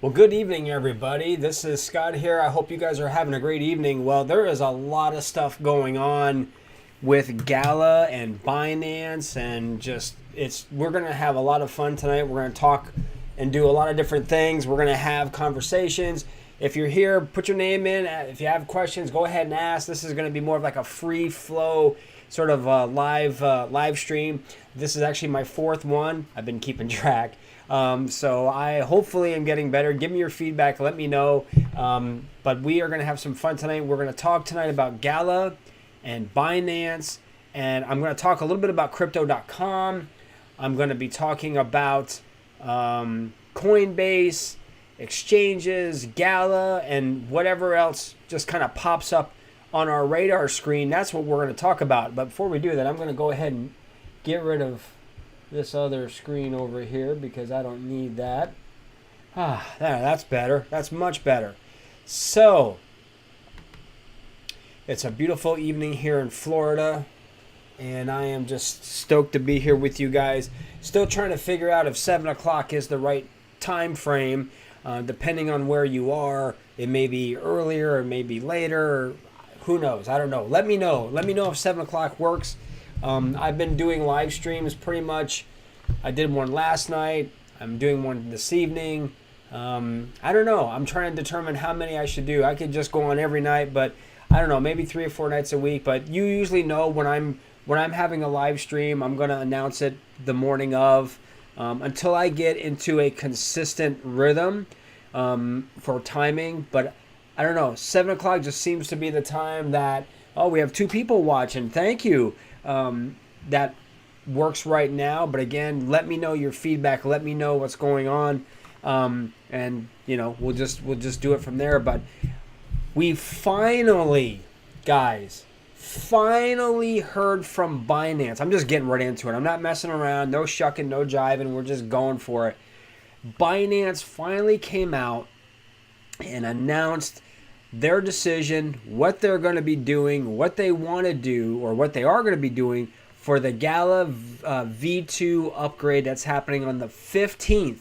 Well, good evening, everybody. This is Scott here. I hope you guys are having a great evening. Well, there is a lot of stuff going on with Gala and Binance, and just we're going to have a lot of fun tonight. We're going to talk and do a lot of different things. We're going to have conversations. If you're here, put your name in. If you have questions, go ahead and ask. This is going to be more of like a free flow sort of live stream. This is actually my fourth one. I've been keeping track. So I hopefully am getting better. Give me your feedback. Let me know. But we are going to have some fun tonight. We're going to talk tonight about Gala and Binance. And I'm going to talk a little bit about crypto.com. I'm going to be talking about Coinbase, exchanges, Gala, and whatever else just kind of pops up on our radar screen. That's what we're going to talk about. But before we do that, I'm going to go ahead and get rid of this other screen over here because I don't need that. That's better. That's much better. So, it's a beautiful evening here in Florida, and I am just stoked to be here with you guys. Still trying to figure out if 7 o'clock is the right time frame. Depending on where you are, it may be earlier or maybe later. Who knows? I don't know. Let me know. Let me know if 7 o'clock works. I've been doing live streams pretty much. I did one last night. I'm doing one this evening. I don't know. I'm trying to determine how many I should do. I could just go on every night, but I don't know, maybe 3 or 4 nights a week. But you usually know when I'm having a live stream, I'm going to announce it the morning of until I get into a consistent rhythm for timing. But I don't know. 7 o'clock just seems to be the time that, oh, we have 2 people watching. Thank you. That works right now. But again, let me know your feedback. Let me know what's going on. And we'll just do it from there. But we finally, guys, heard from Binance. I'm just getting right into it. I'm not messing around. No shucking, no jiving. We're just going for it. Binance finally came out and announced their decision, what they're going to be doing, what they want to do, or what they are going to be doing for the Gala V2 upgrade that's happening on the 15th.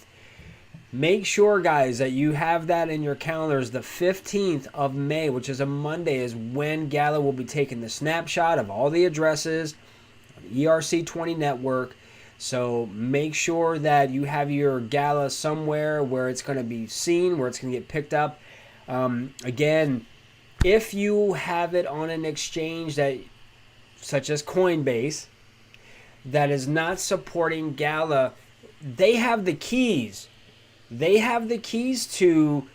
Make sure, guys, that you have that in your calendars. The 15th of May, which is a Monday, is when Gala will be taking the snapshot of all the addresses on the ERC20 network. So make sure that you have your Gala somewhere where it's going to be seen, where it's going to get picked up. Again, if you have it on an exchange that, such as Coinbase, that is not supporting Gala, they have the keys. They have the keys to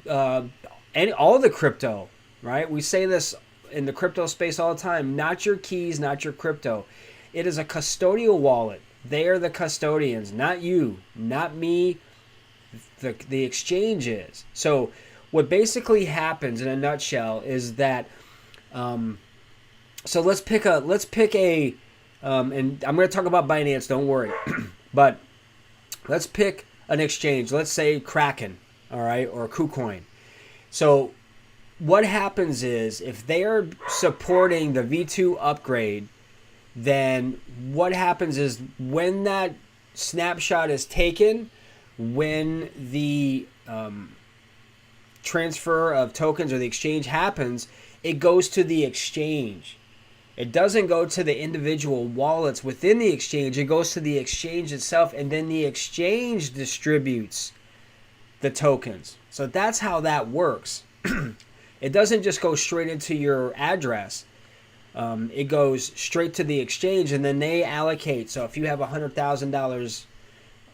all the crypto, right? We say this in the crypto space all the time. Not your keys, not your crypto. It is a custodial wallet. They are the custodians, not you, not me. The exchange is. So what basically happens in a nutshell is that, so let's pick a, and I'm going to talk about Binance, don't worry, but let's pick an exchange. Let's say Kraken, all right, or KuCoin. So what happens is if they are supporting the V2 upgrade, then what happens is when that snapshot is taken, when the transfer of tokens or the exchange happens, it goes to the exchange. It doesn't go to the individual wallets within the exchange. It goes to the exchange itself, and then the exchange distributes the tokens. So that's how that works. It doesn't just go straight into your address. It goes straight to the exchange, and then they allocate. So if you have $100,000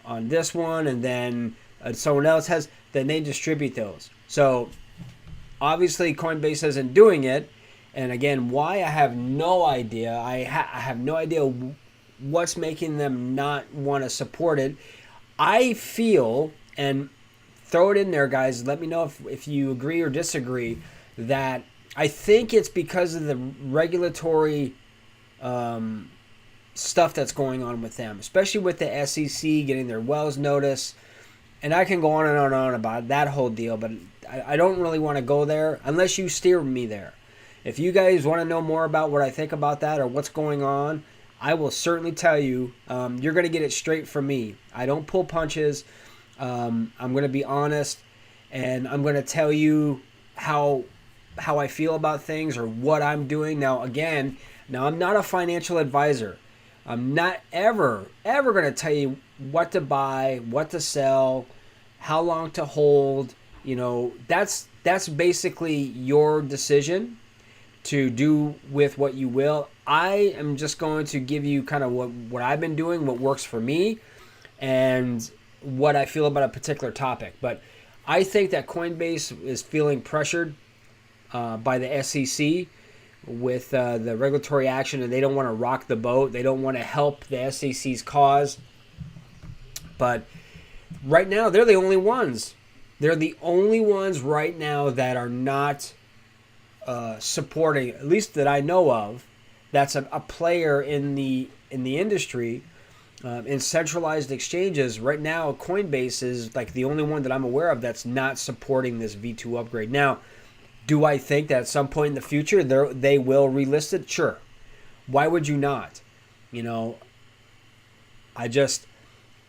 on this one, and then someone else has, then they distribute those. So obviously Coinbase isn't doing it. And again, why, I have no idea. I have no idea what's making them not want to support it. I feel, and throw it in there, guys, let me know if you agree or disagree, that I think it's because of the regulatory stuff that's going on with them, especially with the SEC getting their Wells notice. And I can go on and on and on about that whole deal, but I don't really want to go there unless you steer me there. If you guys want to know more about what I think about that or what's going on, I will certainly tell you. You're going to get it straight from me. I don't pull punches. I'm going to be honest, and I'm going to tell you how I feel about things or what I'm doing. Now, again, I'm not a financial advisor. I'm not ever going to tell you what to buy, what to sell, how long to hold. That's basically your decision to do with what you will. I am just going to give you kind of what I've been doing, what works for me, and what I feel about a particular topic. But I think that Coinbase is feeling pressured by the SEC with the regulatory action, and they don't want to rock the boat. They don't want to help the SEC's cause. But right now, they're the only ones. They're the only ones right now that are not supporting, at least that I know of, that's a player in the industry. In centralized exchanges right now, Coinbase is like the only one that I'm aware of that's not supporting this V2 upgrade. Now, do I think that at some point in the future they will relist it? Sure. Why would you not?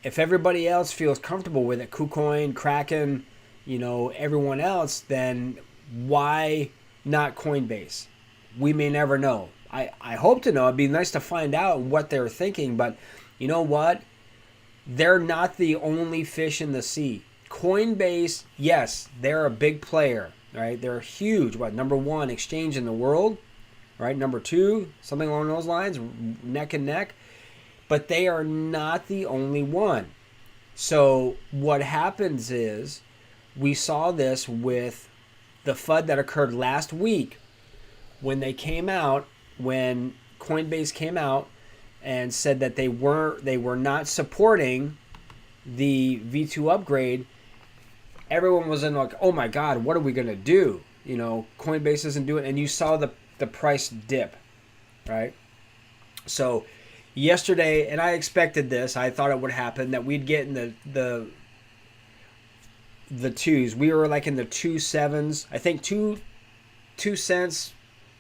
If everybody else feels comfortable with it, KuCoin, Kraken, everyone else, then why not Coinbase? We may never know. I hope to know. It'd be nice to find out what they're thinking, but you know what? They're not the only fish in the sea. Coinbase, yes, they're a big player, right? They're huge. Number one exchange in the world, right? Number two, something along those lines, neck and neck. But they are not the only one. So what happens is we saw this with the FUD that occurred last week when Coinbase came out and said that they were not supporting the V2 upgrade. Everyone was in like, oh my God, what are we gonna do? Coinbase isn't doing it, and you saw the price dip, right? So yesterday, and I expected this, I thought it would happen, that we'd get in the twos. We were like in the 2.7s, I think 2 cents,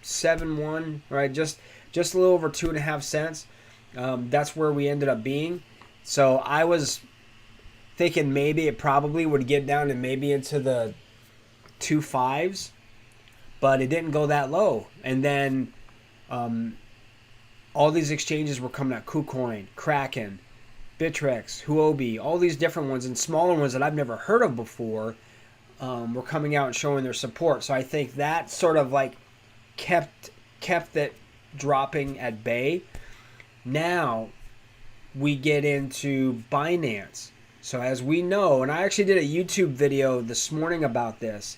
7.1, right? Just a little over 2.5 cents. That's where we ended up being. So I was thinking maybe it probably would get down and maybe into the 2.5s, but it didn't go that low. And then all these exchanges were coming out: KuCoin, Kraken, Bittrex, Huobi, all these different ones, and smaller ones that I've never heard of before were coming out and showing their support. So I think that sort of like kept it dropping at bay. Now we get into Binance. So as we know, and I actually did a YouTube video this morning about this,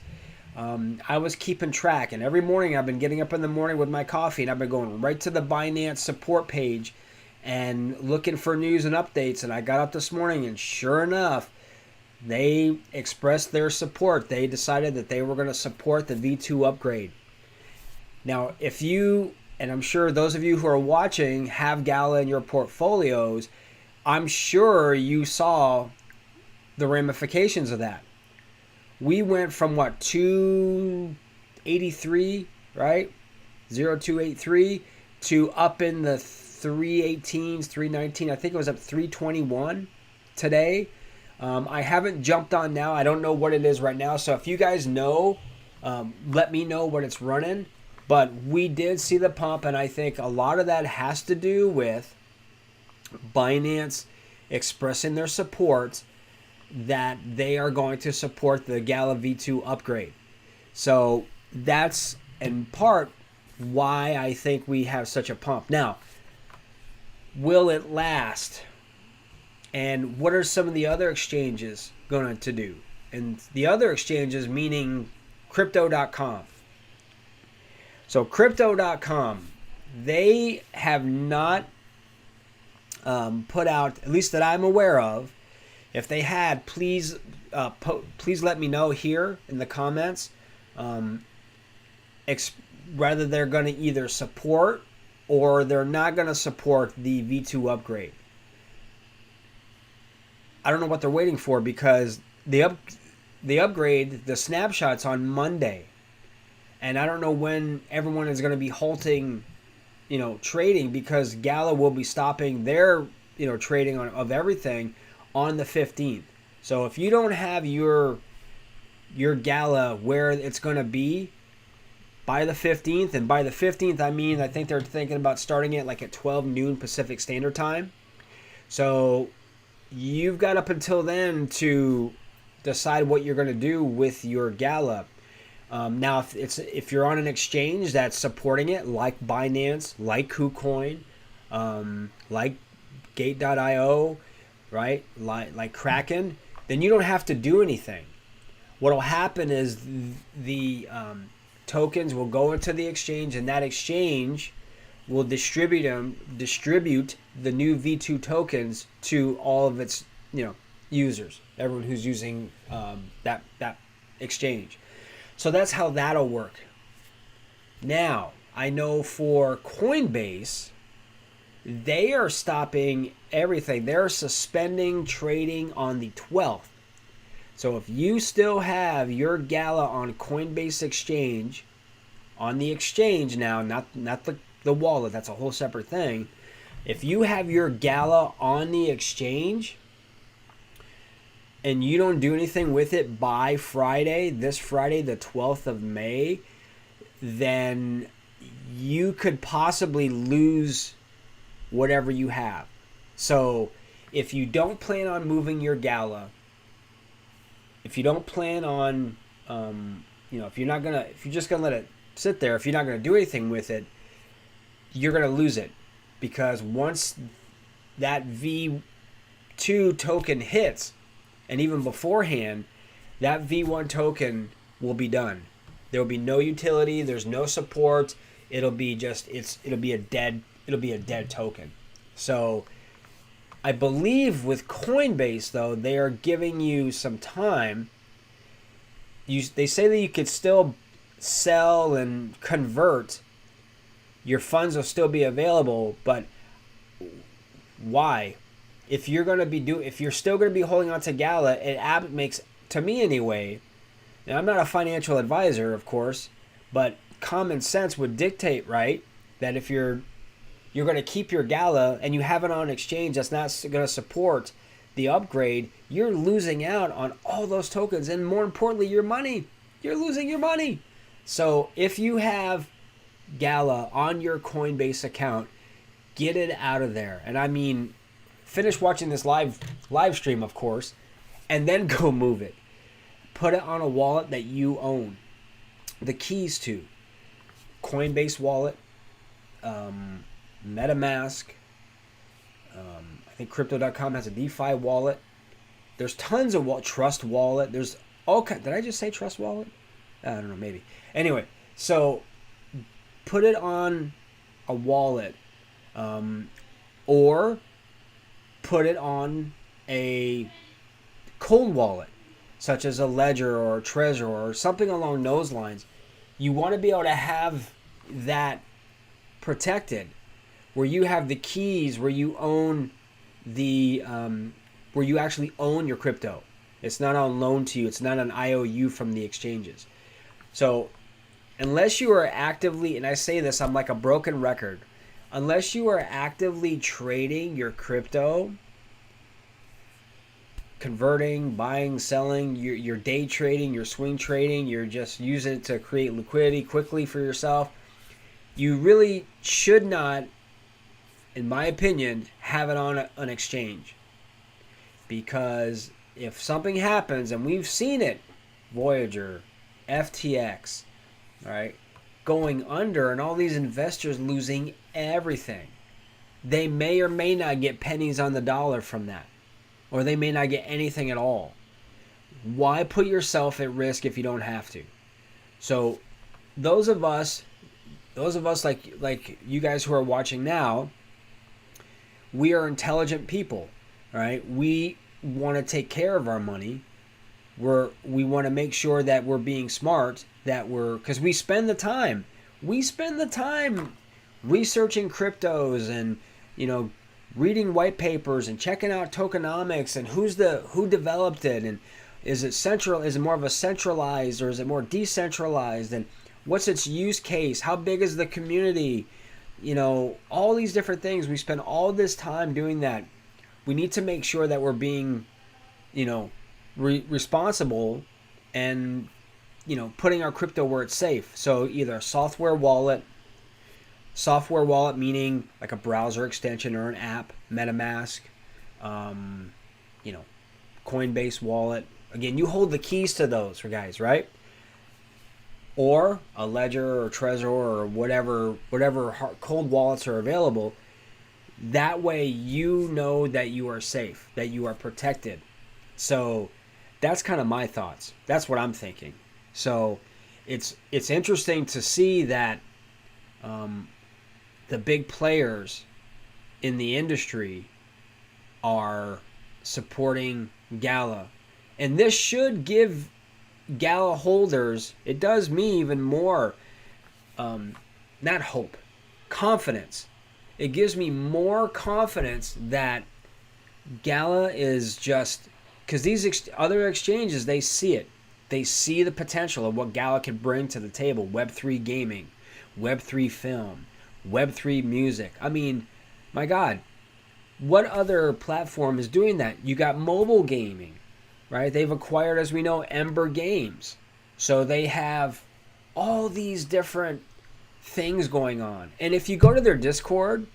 I was keeping track, and every morning I've been getting up in the morning with my coffee, and I've been going right to the Binance support page and looking for news and updates. And I got up this morning, and sure enough, they expressed their support. They decided that they were going to support the V2 upgrade. Now, if you, and I'm sure those of you who are watching have Gala in your portfolios, I'm sure you saw the ramifications of that. We went from 283, right? 0283 to up in the 318s, 319. I think it was up 321 today. I haven't jumped on now. I don't know what it is right now. So if you guys know, let me know what it's running. But we did see the pump, and I think a lot of that has to do with Binance expressing their support that they are going to support the Gala V2 upgrade. So that's in part why I think we have such a pump. Now, will it last? And what are some of the other exchanges going to do? And the other exchanges, meaning Crypto.com. So Crypto.com, they have not put out, at least that I'm aware of. If they had, please let me know here in the comments. Whether they're going to either support or they're not going to support the V2 upgrade. I don't know what they're waiting for, because the upgrade, the snapshot's on Monday. And I don't know when everyone is going to be halting, trading, because Gala will be stopping their, trading of everything on the 15th. So if you don't have your Gala where it's going to be by the 15th, and by the 15th, I think they're thinking about starting it like at 12 noon Pacific Standard Time. So you've got up until then to decide what you're going to do with your Gala. Now, if you're on an exchange that's supporting it, like Binance, like KuCoin, like Gate.io, right, like Kraken, then you don't have to do anything. What will happen is the tokens will go into the exchange, and that exchange will distribute the new V2 tokens to all of its users, everyone who's using that exchange. So that's how that'll work. Now, I know for Coinbase, they are stopping everything. They're suspending trading on the 12th. So if you still have your Gala on Coinbase exchange, on the exchange now, not the wallet, that's a whole separate thing. If you have your Gala on the exchange and you don't do anything with it by this Friday, the 12th of May, then you could possibly lose whatever you have. So if you don't plan on moving your Gala, if you don't plan on, if you're just gonna let it sit there, if you're not gonna do anything with it, you're gonna lose it, because once that V2 token hits, and even beforehand, that V1 token will be done. There will be no utility. There's no support. It'll be a dead token. So I believe with Coinbase, though, they are giving you some time. They say that you could still sell and convert. Your funds will still be available, but why? If you're still going to be holding on to Gala, it makes, to me anyway, and I'm not a financial advisor, of course, but common sense would dictate, right, that if you're going to keep your Gala and you have it on an exchange that's not going to support the upgrade, you're losing out on all those tokens, and more importantly, your money. You're losing your money. So if you have Gala on your Coinbase account, get it out of there. And I mean, finish watching this live stream, of course, and then go move it. Put it on a wallet that you own. The keys to Coinbase wallet, MetaMask. I think Crypto.com has a DeFi wallet. There's tons of Trust Wallet. There's all kinds. Did I just say Trust Wallet? I don't know, maybe. Anyway, so put it on a wallet, or put it on a cold wallet, such as a Ledger or a Trezor or something along those lines. You want to be able to have that protected, where you have the keys, where you own where you actually own your crypto. It's not on loan to you. It's not an IOU from the exchanges. So unless you are actively, and I say this, I'm like a broken record, unless you are actively trading your crypto, converting, buying, selling, you're day trading, you're swing trading, you're just using it to create liquidity quickly for yourself, you really should not, in my opinion, have it on an exchange. Because if something happens, and we've seen it, Voyager, FTX, right, going under, and all these investors losing everything, they may or may not get pennies on the dollar from that, or they may not get anything at all. Why put yourself at risk if you don't have to? So those of us like you guys who are watching now, we are intelligent people, right? We want to take care of our money. We want to make sure that we're being smart, because we spend the time researching cryptos, and reading white papers and checking out tokenomics, and who developed it, and is it more of a centralized, or is it more decentralized, and what's its use case, how big is the community, all these different things. We spend all this time doing that. We need to make sure that we're being responsible and, putting our crypto where it's safe. So either a software wallet meaning like a browser extension or an app, MetaMask, you know, Coinbase wallet. Again, you hold the keys to those, guys, right? Or a Ledger or Trezor or whatever cold wallets are available. That way you know that you are safe, that you are protected. So that's kind of my thoughts. That's what I'm thinking. So it's interesting to see that the big players in the industry are supporting Gala. And this should give Gala holders, it does me even more, not hope, confidence. It gives me more confidence that Gala is just, because these other exchanges, they see it. They see the potential of what Gala can bring to the table. Web3 gaming, Web3 film, Web3 music. I mean, my God, what other platform is doing that? You got mobile gaming, right? They've acquired, as we know, Ember Games. So they have all these different things going on. And if you go to their Discord,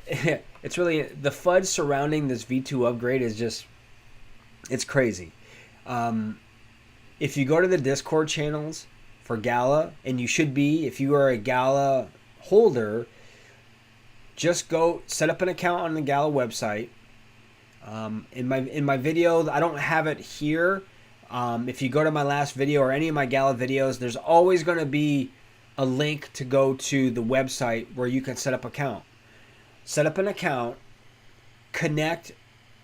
it's really, the FUD surrounding this V2 upgrade is just, it's crazy. If you go to the Discord channels for Gala, and you should be, if you are a Gala holder, just go set up an account on the Gala website. In my video, I don't have it here. If you go to my last video or any of my Gala videos, there's always going to be a link to go to the website where you can set up an account. Set up an account, connect,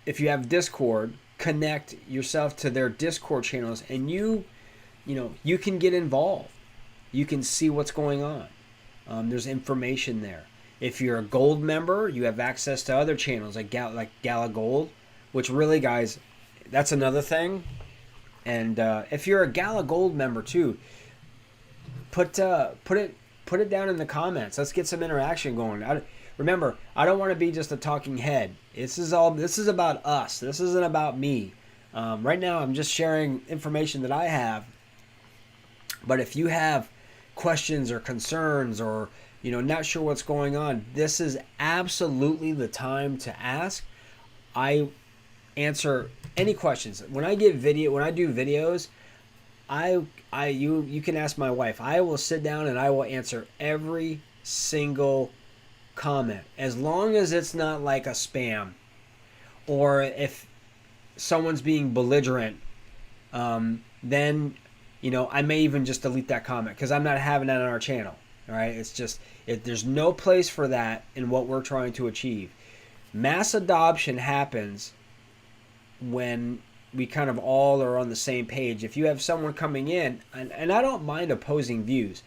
if you have Discord, connect yourself to their Discord channels, and you can get involved. You can see what's going on. There's information there. If you're a gold member, you have access to other channels like Gala Gold, which really, guys, that's another thing. And if you're a Gala Gold member too, put it down in the comments. Let's get some interaction going. Remember, I don't want to be just a talking head. This is about us. This isn't about me. Right now, I'm just sharing information that I have. But if you have questions or concerns, or not sure what's going on, this is absolutely the time to ask. I answer any questions. When I do videos, you can ask my wife. I will sit down and I will answer every single comment, as long as it's not like a spam, or if someone's being belligerent, then I may even just delete that comment, because I'm not having that on our channel. All right, it's just there's no place for that in what we're trying to achieve. Mass adoption happens when we kind of all are on the same page. If you have someone coming in, and I don't mind opposing views,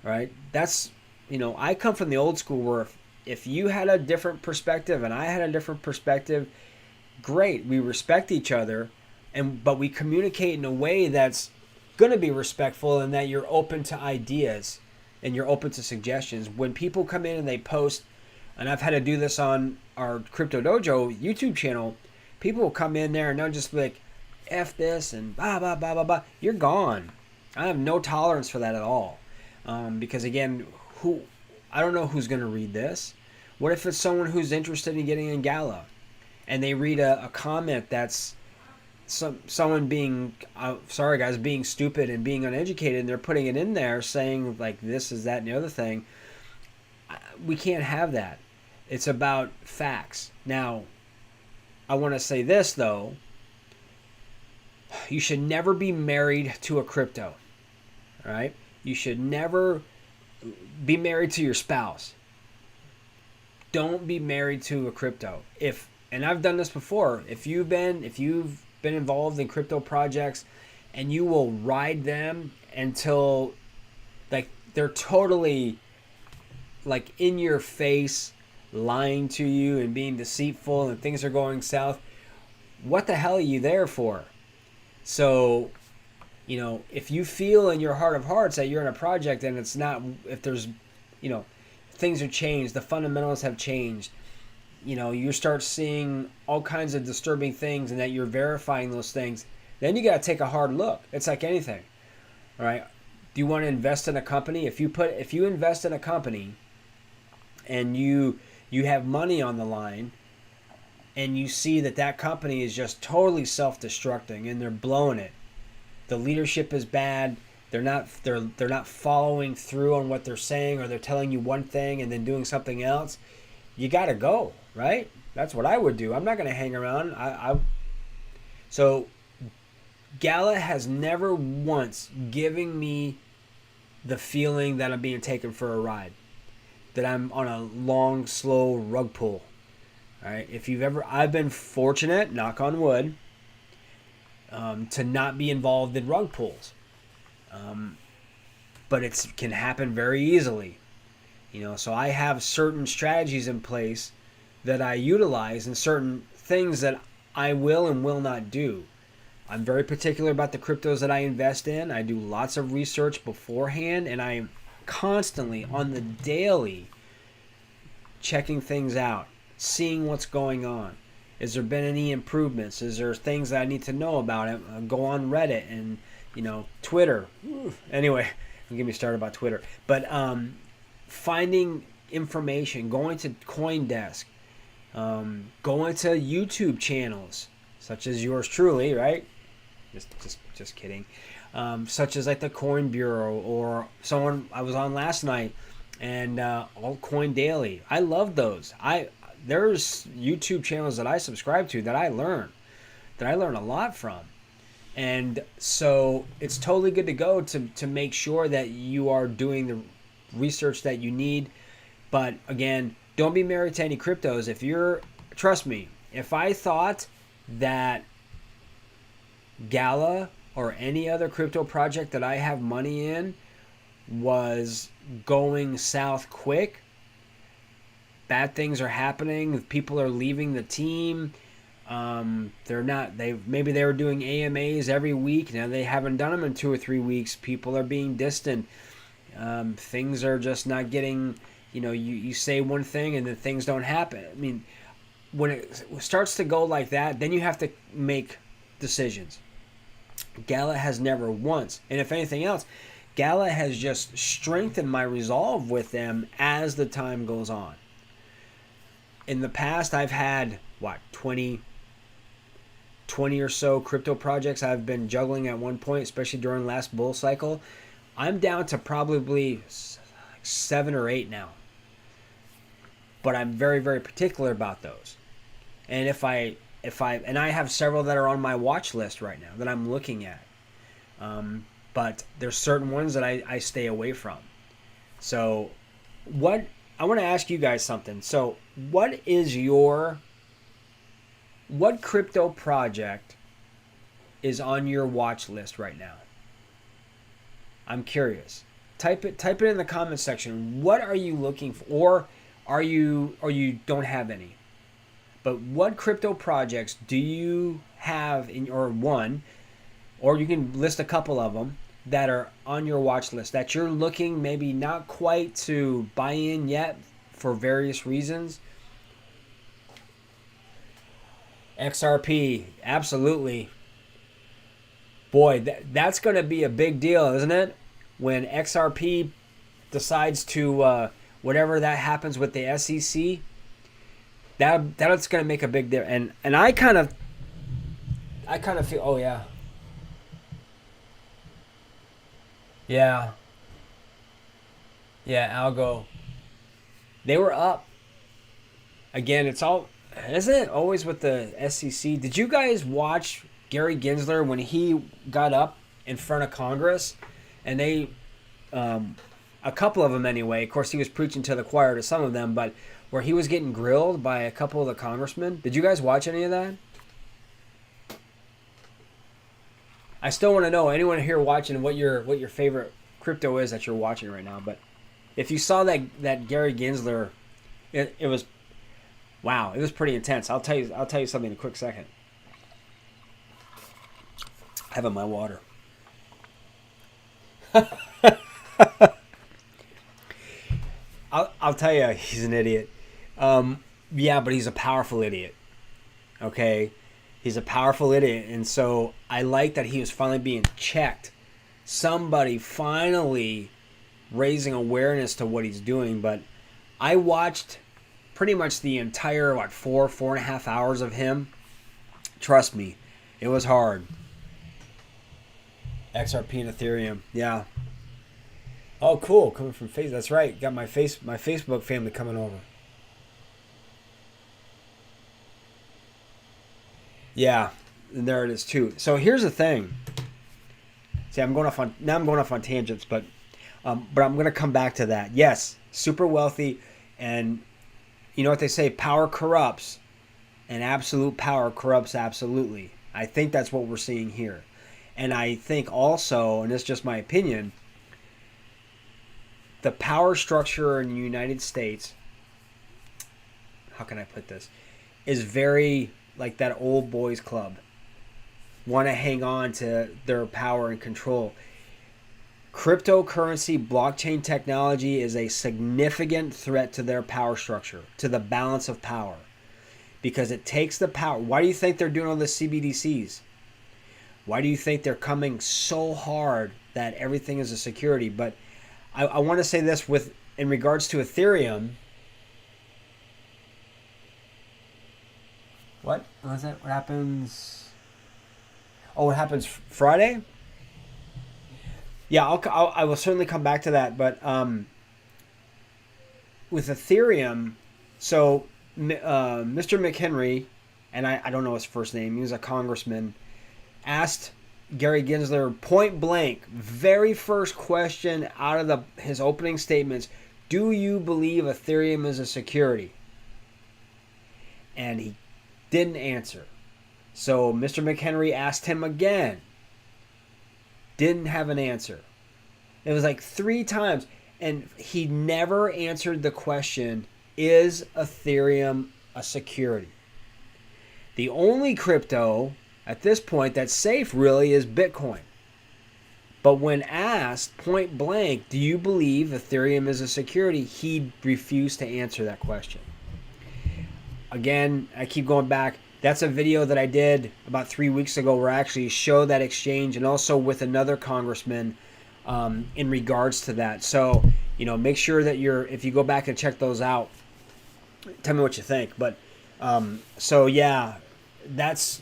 right? That's, I come from the old school where if you had a different perspective and I had a different perspective, great, we respect each other, but we communicate in a way that's going to be respectful, and that you're open to ideas and you're open to suggestions. When people come in and they post, and I've had to do this on our Crypto Dojo YouTube channel, people will come in there and they'll just be like, F this and blah, blah, blah, blah, blah. You're gone. I have no tolerance for that at all. Because again, I don't know who's going to read this. What if it's someone who's interested in getting in Gala, and they read a comment that's someone being, sorry guys, being stupid and being uneducated, and they're putting it in there saying like this is that and the other thing. We can't have that. It's about facts. Now, I want to say this though. You should never be married to a crypto. All right? You should never be married to your spouse. Don't be married to a crypto. And I've done this before. If you've been involved in crypto projects, and you will ride them until like they're totally like in your face, lying to you and being deceitful, and things are going south, what the hell are you there for? So, if you feel in your heart of hearts that you're in a project and it's not, if there's, things are changed, the fundamentals have changed, you start seeing all kinds of disturbing things and that you're verifying those things, then you got to take a hard look. It's like anything, all right? Do you want to invest in a company? If you invest in a company and you have money on the line and you see that company is just totally self-destructing and they're blowing it, the leadership is bad, they're not following through on what they're saying, or they're telling you one thing and then doing something else, you got to go, right? That's what I would do. I'm not going to hang around. So Gala has never once given me the feeling that I'm being taken for a ride, that I'm on a long, slow rug pull. All right. I've been fortunate, knock on wood, to not be involved in rug pulls. But it can happen very easily. So I have certain strategies in place that I utilize and certain things that I will and will not do. I'm very particular about the cryptos that I invest in. I do lots of research beforehand, and I'm constantly on the daily checking things out, seeing what's going on. Has there been any improvements? Is there things that I need to know about it? Go on Reddit and Twitter. Anyway, don't get me started about Twitter. But finding information, going to CoinDesk, going to YouTube channels such as yours truly, right? Just kidding. Such as like the Coin Bureau or someone I was on last night, and Altcoin Daily. I love those. There's YouTube channels that I subscribe to that I learn a lot from. And so it's totally good to go to make sure that you are doing the research that you need. But again, don't be married to any cryptos. Trust me, if I thought that Gala or any other crypto project that I have money in was going south quick, bad things are happening, people are leaving the team, maybe they were doing AMAs every week, now they haven't done them in 2 or 3 weeks, people are being distant, things are just not getting, you say one thing and then things don't happen. I mean, when it starts to go like that, then you have to make decisions. Gala has never once, and if anything else, Gala has just strengthened my resolve with them as the time goes on. In the past, I've had 20 or so crypto projects I've been juggling at one point, especially during last bull cycle. I'm down to probably 7 or 8 now, but I'm very, very particular about those. And and I have several that are on my watch list right now that I'm looking at. But there's certain ones that I stay away from. So I want to ask you guys something. So what crypto project is on your watch list right now? I'm curious. Type it in the comment section. What are you looking for? Or you don't have any? But what crypto projects do you have or you can list a couple of them that are on your watch list that you're looking maybe not quite to buy in yet for various reasons? XRP, absolutely. Boy, that's going to be a big deal, isn't it? When XRP decides to, whatever that happens with the SEC, that's going to make a big difference. And I kind of feel, oh yeah. Yeah. Yeah, Algo. They were up. Again, isn't it always with the SEC? Did you guys watch Gary Gensler when he got up in front of Congress? And they, a couple of them anyway, of course he was preaching to the choir to some of them, but where he was getting grilled by a couple of the congressmen. Did you guys watch any of that? I still want to know, anyone here watching, what your favorite crypto is that you're watching right now. But if you saw that Gary Gensler, it was, wow, it was pretty intense. I'll tell you something in a quick second. Having my water. I'll tell you, he's an idiot. Yeah, but he's a powerful idiot. Okay, he's a powerful idiot, and so I like that he was finally being checked. Somebody finally raising awareness to what he's doing. But I watched pretty much the entire 4.5 hours of him. Trust me, it was hard. XRP and Ethereum, yeah. Oh, cool, coming from Facebook. That's right. Got my Facebook family coming over. Yeah, and there it is too. So here's the thing. See, I'm going off on tangents, but I'm going to come back to that. Yes, super wealthy, and you know what they say: power corrupts, and absolute power corrupts absolutely. I think that's what we're seeing here, and I think also, and it's just my opinion, the power structure in the United States. How can I put this? Is very like that old boys club. Want to hang on to their power and control. Cryptocurrency, blockchain technology is a significant threat to their power structure, to the balance of power, because it takes the power. Why do you think they're doing all the CBDCs? Why do you think they're coming so hard that everything is a security? But I want to say this in regards to Ethereum. What was that? What happens? Oh, what happens Friday? Yeah, I will certainly come back to that. But with Ethereum, so Mr. McHenry, and I don't know his first name, he was a congressman, asked Gary Gensler point blank, very first question out of his opening statements, do you believe Ethereum is a security? And he didn't answer. So Mr. McHenry asked him again. Didn't have an answer. It was like 3 times. And he never answered the question, is Ethereum a security? The only crypto at this point that's safe really is Bitcoin. But when asked point blank, do you believe Ethereum is a security? He refused to answer that question. Again, I keep going back. That's a video that I did about 3 weeks ago where I actually show that exchange, and also with another congressman in regards to that. So, make sure that if you go back and check those out, tell me what you think. But so yeah, that's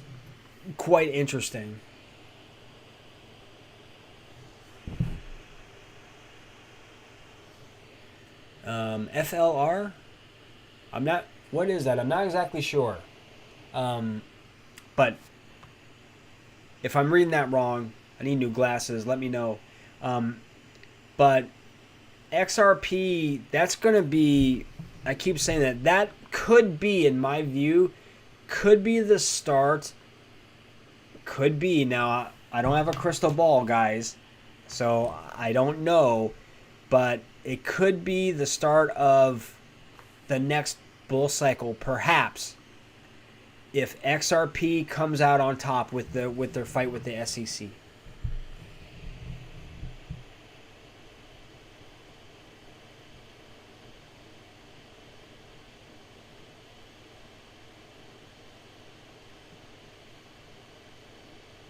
quite interesting. FLR? What is that? I'm not exactly sure. But if I'm reading that wrong, I need new glasses. Let me know. But XRP, that's going to be, I keep saying that could be, in my view, could be the start. Could be. Now, I don't have a crystal ball, guys, so I don't know. But it could be the start of the next bull cycle, perhaps, if XRP comes out on top with their fight with the SEC.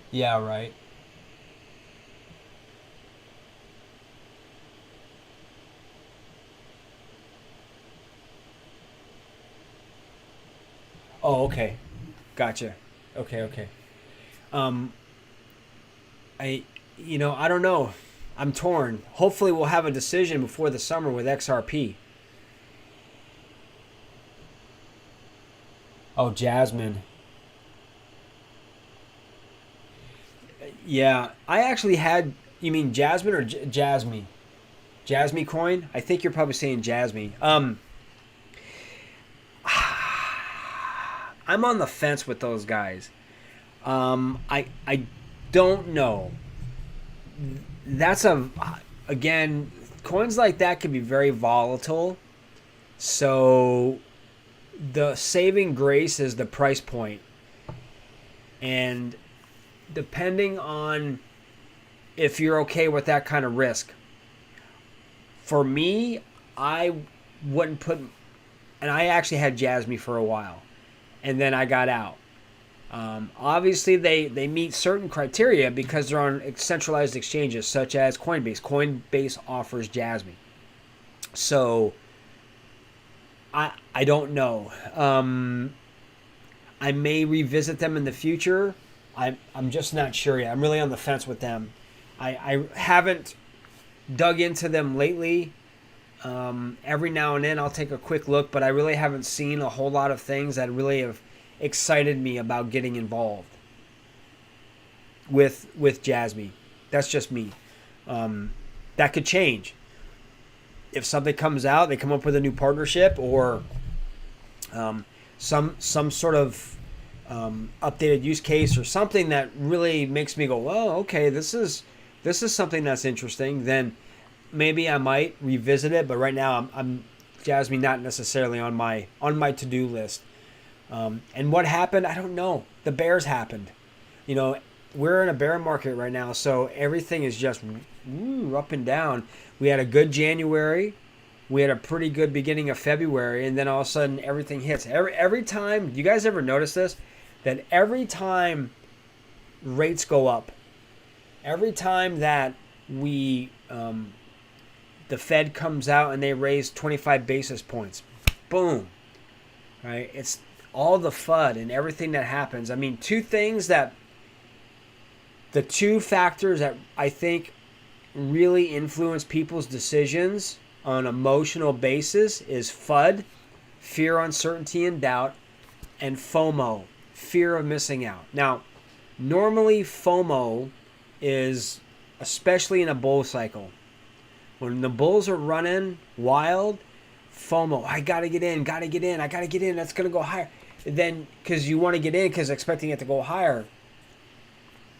Yeah, right. Oh, okay. Gotcha. Okay. Um, I don't know. I'm torn. Hopefully we'll have a decision before the summer with XRP. Oh, Jasmine. Yeah, I actually had. You mean Jasmine or Jasmine? Jasmine coin? I think you're probably saying Jasmine. I'm on the fence with those guys. I don't know. That's again, coins like that can be very volatile. So the saving grace is the price point, and depending on if you're okay with that kind of risk. For me, I wouldn't put and I actually had Jasmy for a while, and then I got out. Obviously, they meet certain criteria because they're on centralized exchanges such as Coinbase. Coinbase offers Jasmy. So I don't know. I may revisit them in the future. I'm just not sure yet. I'm really on the fence with them. I haven't dug into them lately. Every now and then I'll take a quick look, but I really haven't seen a whole lot of things that really have excited me about getting involved with Jasmy. That's just me. That could change. If something comes out, they come up with a new partnership or some sort of updated use case or something that really makes me go, oh, okay, this is something that's interesting. Then maybe I might revisit it. But right now, I'm Jasmy not necessarily on my to-do list. And what happened? I don't know. The bears happened. You know, we're in a bear market right now, so everything is just up and down. We had a good January. We had a pretty good beginning of February, and then all of a sudden everything hits. Every time, you guys ever notice this? That every time rates go up, every time that the Fed comes out and they raise 25 basis points, boom, right? It's all the FUD and everything that happens. I mean, the two factors that I think really influence people's decisions on an emotional basis is FUD, fear, uncertainty, and doubt, and FOMO, fear of missing out. Now, normally FOMO is, especially in a bull cycle, when the bulls are running wild, FOMO, I gotta get in, that's gonna go higher. Then, because you want to get in because expecting it to go higher,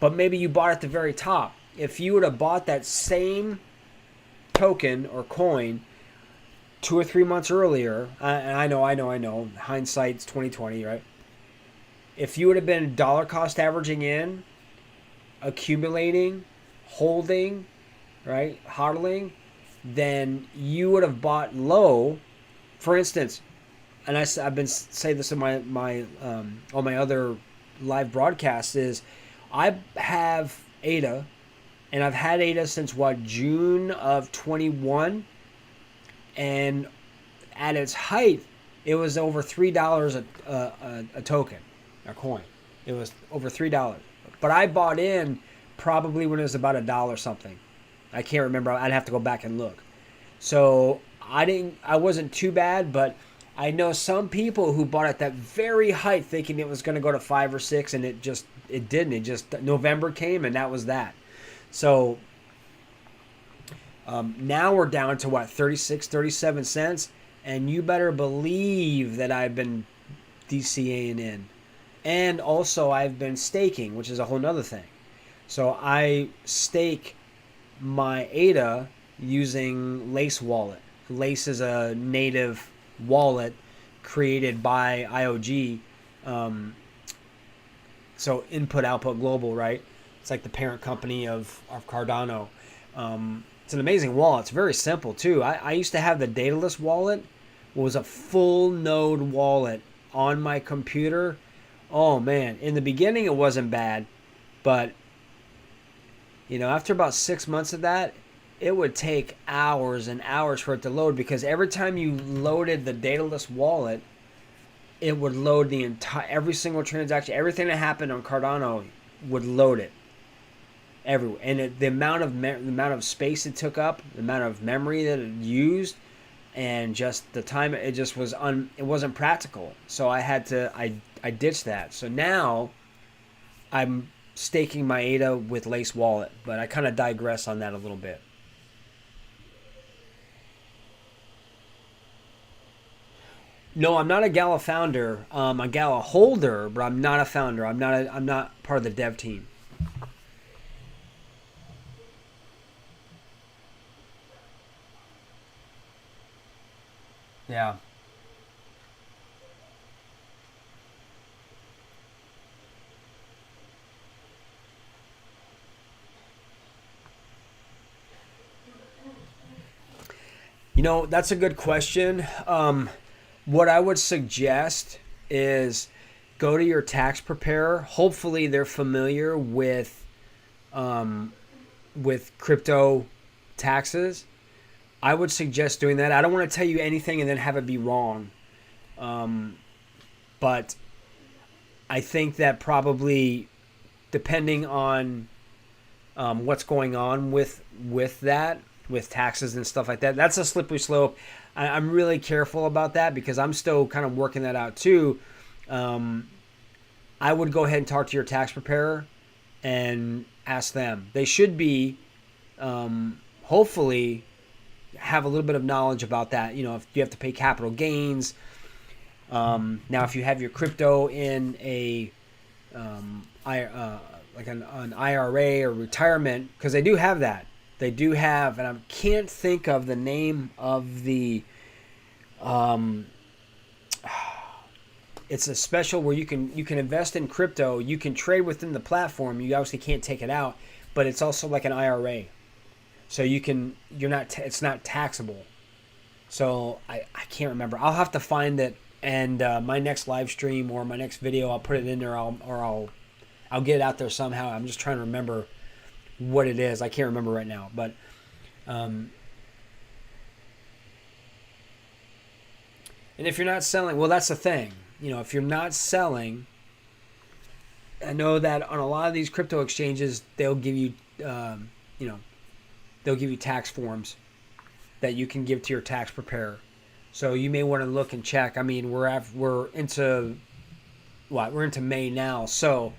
but maybe you bought at the very top. If you would have bought that same token or coin 2 or 3 months earlier, and I know, hindsight's 2020, right? If you would have been dollar cost averaging in, accumulating, holding, right, hodling, then you would have bought low. For instance, and I've been saying this in my on my other live broadcasts, is I have ADA, and I've had ADA since June of 21, and at its height, it was over $3 a token, a coin. It was over $3, but I bought in probably when it was about $1 something. I can't remember. I'd have to go back and look. So I wasn't too bad, but I know some people who bought at that very height thinking it was going to go to 5 or 6, and it didn't. It just, November came, and that was that. So now we're down to 36, 37 cents, and you better believe that I've been DCAing in. And also I've been staking, which is a whole nother thing. So I stake my ADA using Lace Wallet. Lace is a native wallet created by IOG. So Input Output Global, right? It's like the parent company of Cardano. It's an amazing wallet. It's very simple too. I used to have the Daedalus wallet. It was a full node wallet on my computer. Oh man, in the beginning it wasn't bad, but after about 6 months of that, it would take hours and hours for it to load, because every time you loaded the Daedalus wallet, it would load every single transaction, everything that happened on Cardano would load it everywhere, and the amount of space it took up, the amount of memory that it used, and just the time, it just was it wasn't practical. So I ditched that. So now I'm staking my ADA with Lace Wallet, but I kind of digress on that a little bit. No, I'm not a Gala founder. I'm a Gala holder, but I'm not a founder. I'm not part of the dev team. Yeah. That's a good question. What I would suggest is go to your tax preparer. Hopefully, they're familiar with crypto taxes. I would suggest doing that. I don't want to tell you anything and then have it be wrong. But I think that probably, depending on what's going on with that, with taxes and stuff like that, that's a slippery slope. I'm really careful about that because I'm still kind of working that out too. I would go ahead and talk to your tax preparer and ask them. They should be, hopefully, have a little bit of knowledge about that. You know, if you have to pay capital gains. Now, if you have your crypto in a like an IRA or retirement, because they do have that. They do have, and I can't think of the name of the. It's a special where you can invest in crypto. You can trade within the platform. You obviously can't take it out, but it's also like an IRA. So it's not taxable. So I can't remember. I'll have to find it, and my next live stream or my next video, I'll put it in there, or I'll get it out there somehow. I'm just trying to remember what it is. I can't remember right now, but and if you're not selling, well, that's the thing. You know, if you're not selling, I know that on a lot of these crypto exchanges, they'll give you, they'll give you tax forms that you can give to your tax preparer. So you may want to look and check. I mean, we're into May now. So,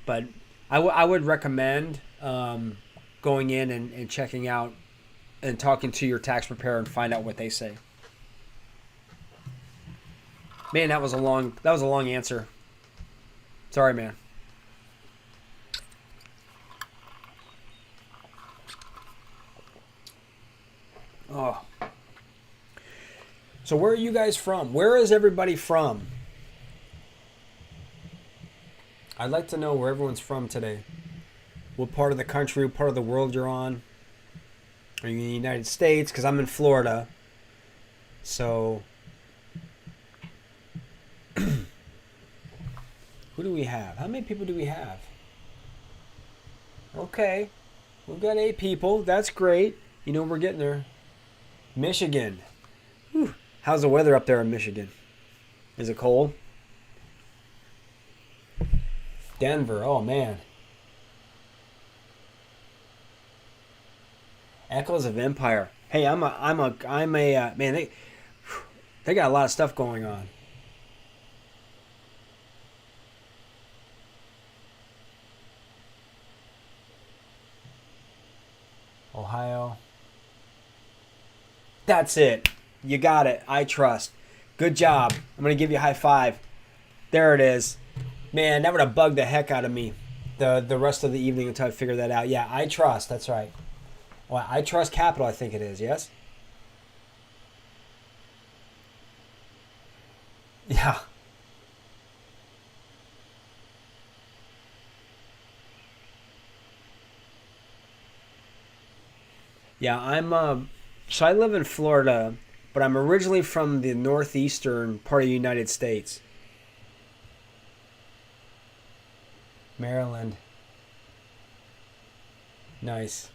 but I would recommend going in and checking out and talking to your tax preparer and find out what they say. Man, that was a long answer. Sorry, man. Oh. So where are you guys from? Where is everybody from? I'd like to know where everyone's from today. What part of the country, what part of the world you're on. Are you in the United States? Because I'm in Florida. So... who do we have? How many people do we have? Okay. We've got 8 people. That's great. You know, we're getting there. Michigan. Whew. How's the weather up there in Michigan? Is it cold? Denver. Oh, man. Echoes of Empire. Hey, I'm a man, they got a lot of stuff going on. Ohio. That's it. You got it. I trust. Good job. I'm going to give you a high five. There it is. Man, that would have bugged the heck out of me the rest of the evening until I figure that out. Yeah, I trust. That's right. Well, I trust capital, I think it is. Yes? Yeah. Yeah, so I live in Florida, but I'm originally from the northeastern part of the United States. Maryland. Nice.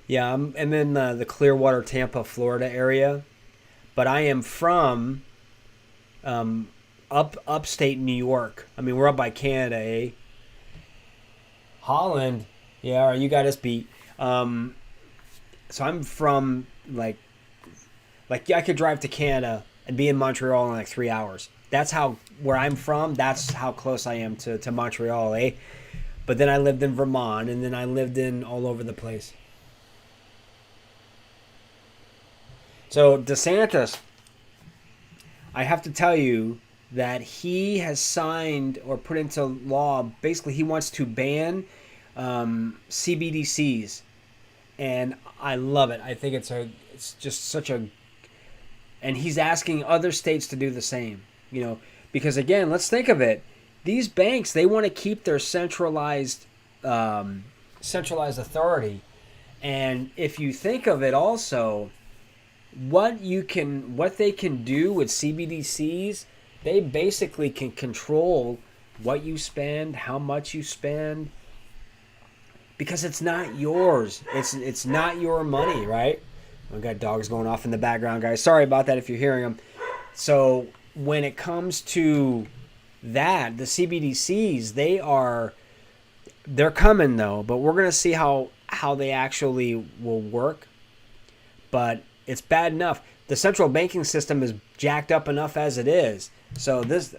Yeah, I'm in the Clearwater, Tampa, Florida area, but I am from upstate New York. I mean, we're up by Canada, eh? Holland. Yeah, all right, you got us beat. So I'm from like I could drive to Canada and be in Montreal in like 3 hours. That's how where I'm from. That's how close I am to Montreal, eh? But then I lived in Vermont, and then I lived in all over the place. So DeSantis, I have to tell you that he has signed or put into law. Basically, he wants to ban CBDCs. And I love it. I think it's just such a, and he's asking other states to do the same, you know, because again, let's think of it. These banks, they want to keep their centralized authority. And if you think of it also, what they can do with CBDCs, they basically can control what you spend, how much you spend, because it's not yours. It's not your money, right? We got dogs going off in the background, guys. Sorry about that if you're hearing them. So when it comes to that, the CBDCs, they're coming though, but we're gonna see how they actually will work. But it's bad enough. The central banking system is jacked up enough as it is. So this,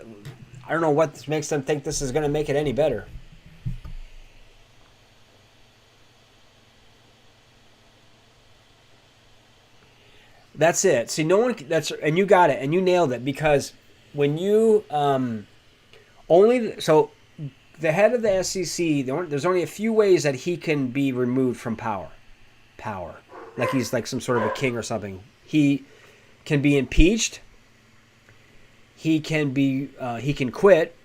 I don't know what makes them think this is going to make it any better. That's it. See, no one. And you got it, and you nailed it, because when you the head of the SEC, there's only a few ways that he can be removed from power. Like he's like some sort of a king or something. He can be impeached. He can quit.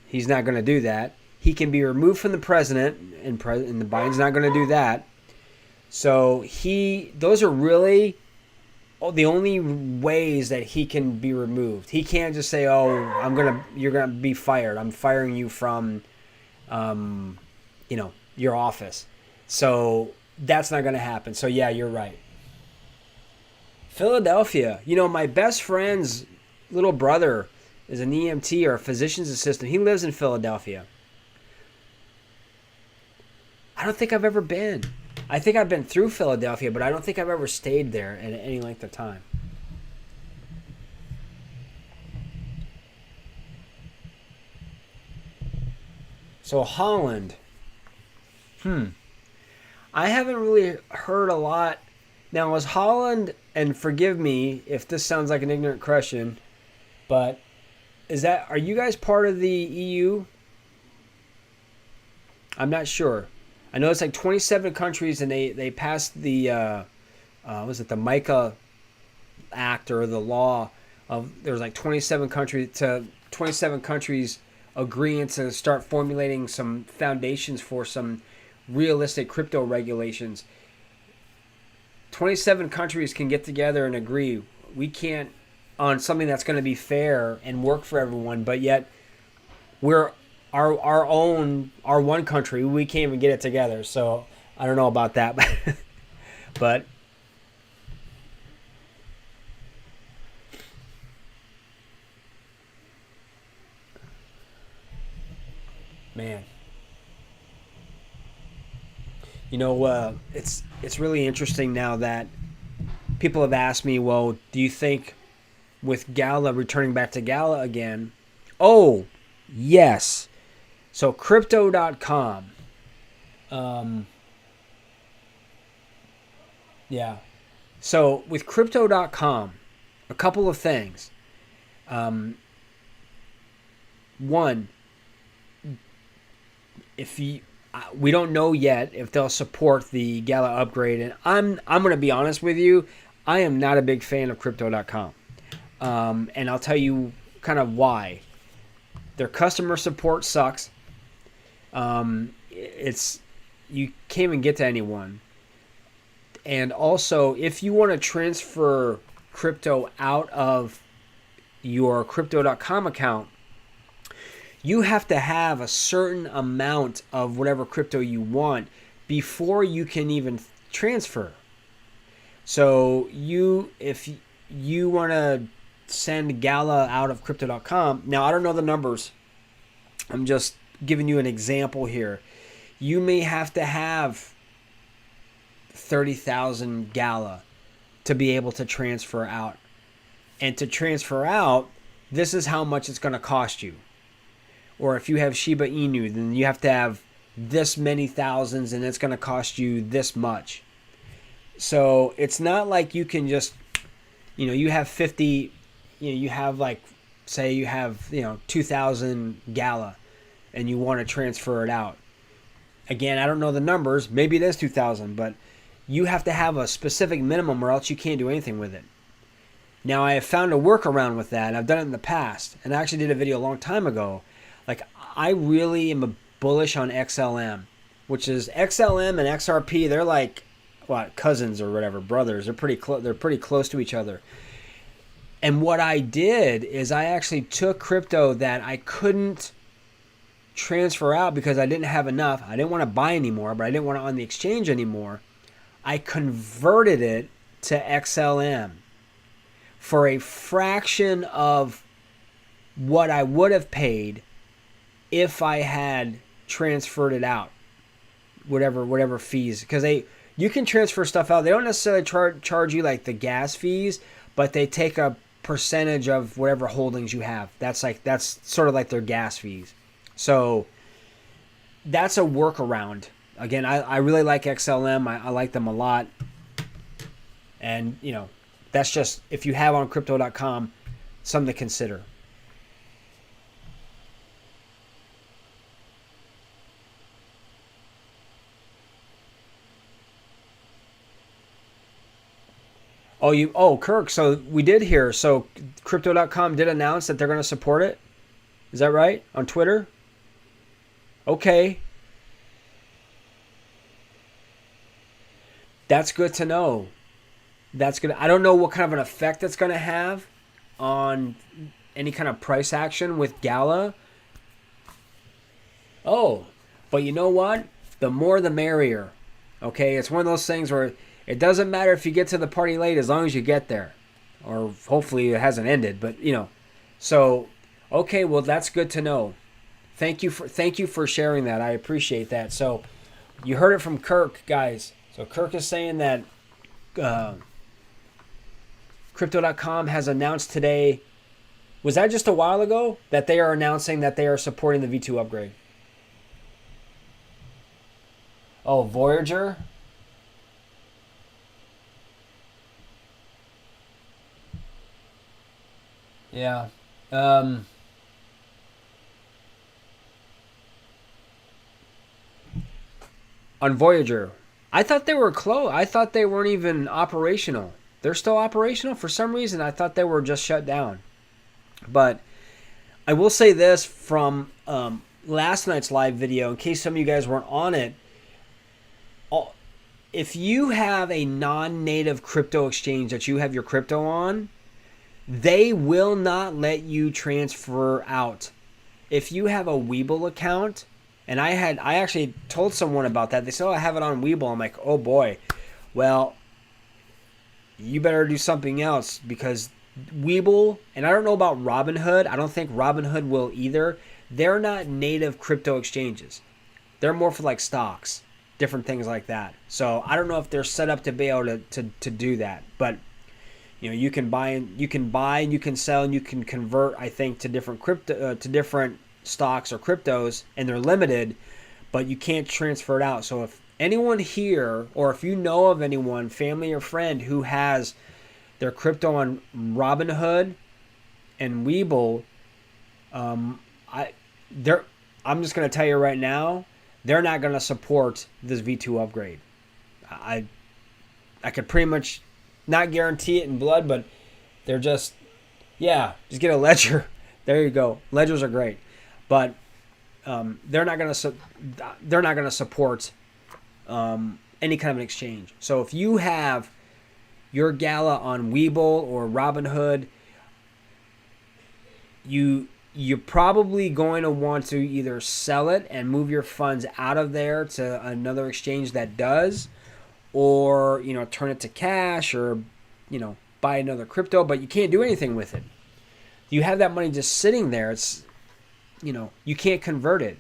He's not going to do that. He can be removed from the president, and the Biden's not going to do that. So those are really the only ways that he can be removed. He can't just say, "Oh, you're gonna be fired. I'm firing you from, your office." So that's not going to happen. So yeah, you're right. Philadelphia. My best friend's little brother is an EMT, or a physician's assistant. He lives in Philadelphia. I don't think I've ever been. I think I've been through Philadelphia, but I don't think I've ever stayed there at any length of time. So Holland. I haven't really heard a lot. Now, is Holland, and forgive me if this sounds like an ignorant question, but are you guys part of the EU? I'm not sure. I know it's like 27 countries, and they passed the was it the MICA Act, or the law of, there's like 27 countries agreeing to start formulating some foundations for some realistic crypto regulations. 27 countries can get together and agree. We can't on something that's going to be fair and work for everyone, but yet we're our one country, we can't even get it together. So I don't know about that. But man, it's really interesting now that people have asked me, well, do you think with Gala returning back to Gala again? Oh, yes. So crypto.com. Yeah. So with crypto.com, a couple of things. One, we don't know yet if they'll support the Gala upgrade, and I'm going to be honest with you, I am not a big fan of crypto.com. And I'll tell you kind of why. Their customer support sucks. You can't even get to anyone. And also, if you want to transfer crypto out of your crypto.com account, you have to have a certain amount of whatever crypto you want before you can even transfer. So if you want to send Gala out of crypto.com, now I don't know the numbers. I'm just giving you an example here. You may have to have 30,000 Gala to be able to transfer out. And to transfer out, this is how much it's going to cost you. Or if you have Shiba Inu, then you have to have this many thousands, and it's going to cost you this much. So it's not like you can just, you have 50, you have like, say you have, 2,000 Gala, and you want to transfer it out. Again, I don't know the numbers. Maybe it is 2,000, but you have to have a specific minimum, or else you can't do anything with it. Now, I have found a workaround with that. I've done it in the past, and I actually did a video a long time ago. Like, I really am bullish on XLM, which is XLM and XRP. They're like, cousins or whatever, brothers. They're pretty close. They're pretty close to each other. And what I did is I actually took crypto that I couldn't transfer out because I didn't have enough. I didn't want to buy anymore, but I didn't want it on the exchange anymore. I converted it to XLM for a fraction of what I would have paid if I had transferred it out, whatever fees, because you can transfer stuff out. They don't necessarily charge you like the gas fees, but they take a percentage of whatever holdings you have. That's sort of like their gas fees. So that's a workaround. Again, I really like XLM. I like them a lot. And, that's just, if you have on crypto.com, something to consider. Kirk, so we did hear. So crypto.com did announce that they're going to support it. Is that right? On Twitter? Okay. That's good to know. That's good. I don't know what kind of an effect it's going to have on any kind of price action with Gala. Oh, but you know what? The more the merrier. Okay, it's one of those things where it doesn't matter if you get to the party late as long as you get there. Or hopefully it hasn't ended, but So, okay, well that's good to know. Thank you for sharing that. I appreciate that. So, you heard it from Kirk, guys. So Kirk is saying that Crypto.com has announced today, was that just a while ago, that they are announcing that they are supporting the V2 upgrade? Oh, Voyager? Yeah. On Voyager, I thought they were closed. I thought they weren't even operational. They're still operational? For some reason, I thought they were just shut down. But I will say this from last night's live video, in case some of you guys weren't on it. If you have a non-native crypto exchange that you have your crypto on, they will not let you transfer out. If you have a Webull account, and I actually told someone about that. They said, I have it on Webull. I'm like, oh boy. Well, you better do something else, because Webull, and I don't know about Robinhood. I don't think Robinhood will either. They're not native crypto exchanges. They're more for like stocks, different things like that. So I don't know if they're set up to be able to do that. But you can buy and you can sell and you can convert, I think, to different crypto to different stocks or cryptos, and they're limited, but you can't transfer it out. So if anyone here, or if you know of anyone, family or friend, who has their crypto on Robinhood and Webull, I'm just going to tell you right now, they're not going to support this V2 upgrade. I could pretty much not guarantee it in blood, but they're just get a ledger. There you go. Ledgers are great, but they're not going to support any kind of an exchange. So if you have your Gala on Webull or Robinhood, you're probably going to want to either sell it and move your funds out of there to another exchange that does, or turn it to cash, or buy another crypto, but you can't do anything with it. You have that money just sitting there. It's you can't convert it.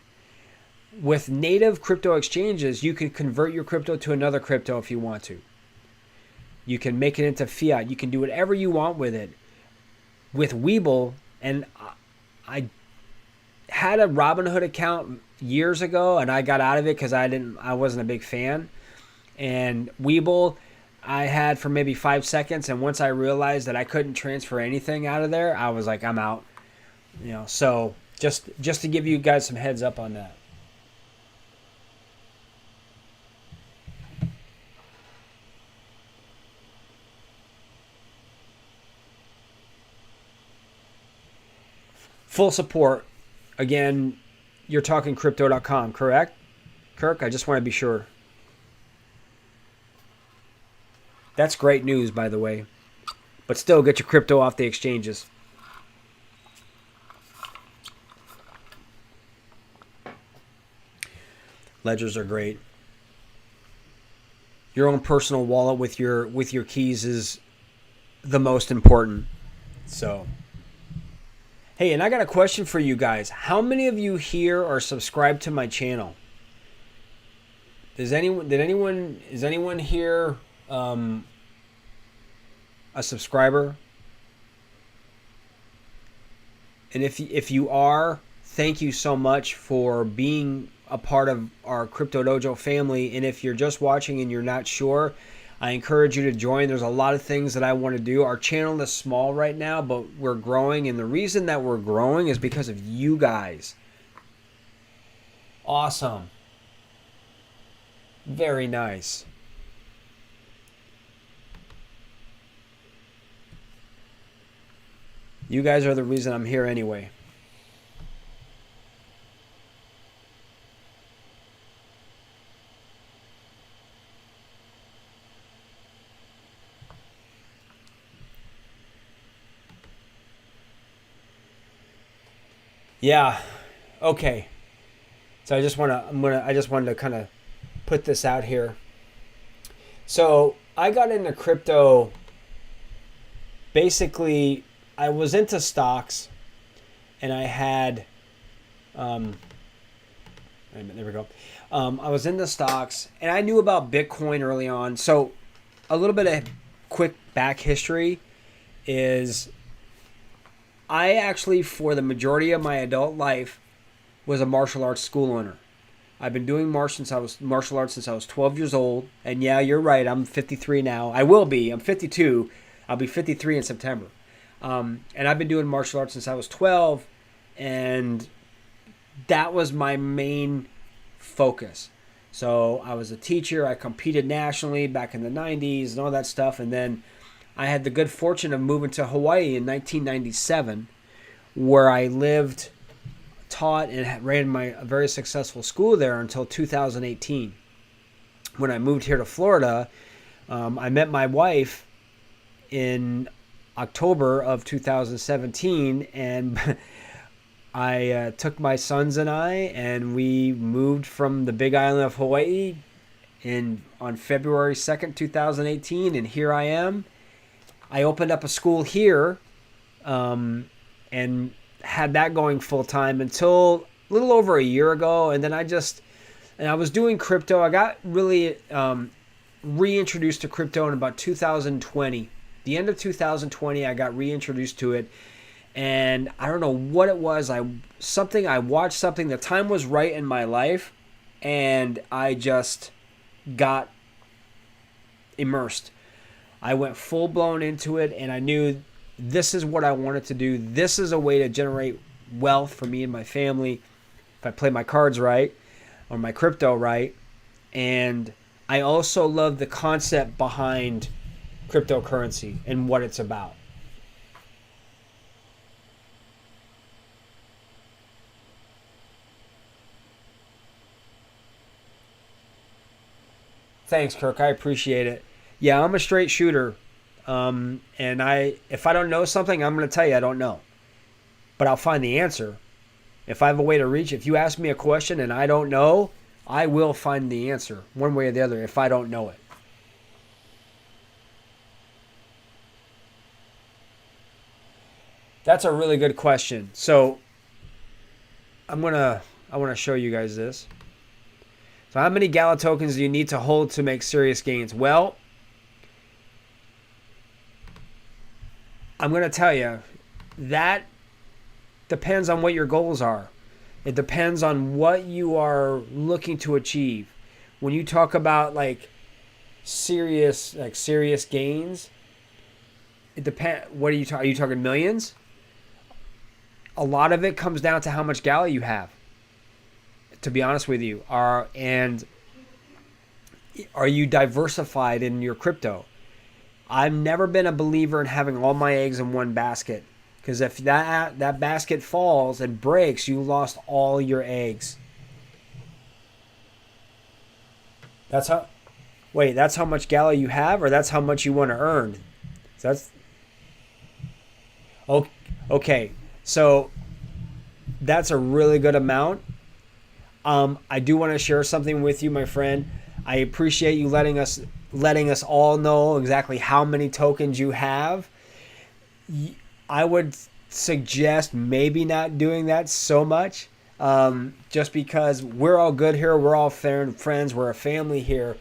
With native crypto exchanges, you can convert your crypto to another crypto if you want to. You can make it into fiat. You can do whatever you want with it. With Webull, and I had a Robinhood account years ago, and I got out of it because I wasn't a big fan. And Webull, I had for maybe 5 seconds, and once I realized that I couldn't transfer anything out of there, I was like, I'm out. So just to give you guys some heads up on that. Full support. Again, you're talking crypto.com, correct? Kirk, I just want to be sure. That's great news, by the way. But still, get your crypto off the exchanges. Ledgers are great. Your own personal wallet with your keys is the most important. So, hey, and I got a question for you guys. How many of you here are subscribed to my channel? Is anyone here a subscriber? And if you are, thank you so much for being a part of our Crypto Dojo family. And if you're just watching and you're not sure, I encourage you to join. There's a lot of things that I want to do. Our channel is small right now, but we're growing. And the reason that we're growing is because of you guys. Awesome. Very nice. You guys are the reason I'm here anyway. Yeah. Okay. So I just wanted to kind of put this out here. So I got into crypto. Basically, I was into stocks, and I had, wait a minute, there we go. I was into stocks, and I knew about Bitcoin early on. So a little bit of quick back history is I actually, for the majority of my adult life, was a martial arts school owner. I've been doing martial arts since I was 12 years old. And yeah, you're right. I'm 53 now. I will be. I'm 52. I'll be 53 in September. And I've been doing martial arts since I was 12. And that was my main focus. So I was a teacher. I competed nationally back in the 90s and all that stuff. And then I had the good fortune of moving to Hawaii in 1997, where I lived, taught, and ran a very successful school there until 2018. When I moved here to Florida, I met my wife in October of 2017, and I took my sons and we moved from the Big Island of Hawaii on February 2nd, 2018, and here I am. I opened up a school here and had that going full time until a little over a year ago. And then I was doing crypto. I got really reintroduced to crypto in about 2020. The end of 2020, I got reintroduced to it. And I don't know what it was. I watched something. The time was right in my life. And I just got immersed. I went full blown into it, and I knew this is what I wanted to do. This is a way to generate wealth for me and my family if I play my cards right or my crypto right. And I also love the concept behind cryptocurrency and what it's about. Thanks, Kirk. I appreciate it. Yeah, I'm a straight shooter. And if I don't know something, I'm going to tell you I don't know. But I'll find the answer. If I have a way to reach, if you ask me a question and I don't know, I will find the answer one way or the other if I don't know it. That's a really good question. So I want to show you guys this. So how many Gala tokens do you need to hold to make serious gains? Well, I'm going to tell you, that depends on what your goals are. It depends on what you are looking to achieve. When you talk about serious gains, it depends. What are you talking? Are you talking millions? A lot of it comes down to how much Gala you have. To be honest with you, are you diversified in your crypto? I've never been a believer in having all my eggs in one basket, because if that basket falls and breaks, you lost all your eggs. That's Wait, that's how much Gala you have, or that's how much you want to earn? So that's okay. So that's a really good amount. I do want to share something with you, my friend. I appreciate you letting us all know exactly how many tokens you have. I would suggest maybe not doing that so much, just because we're all good here. We're all friends. We're a family here.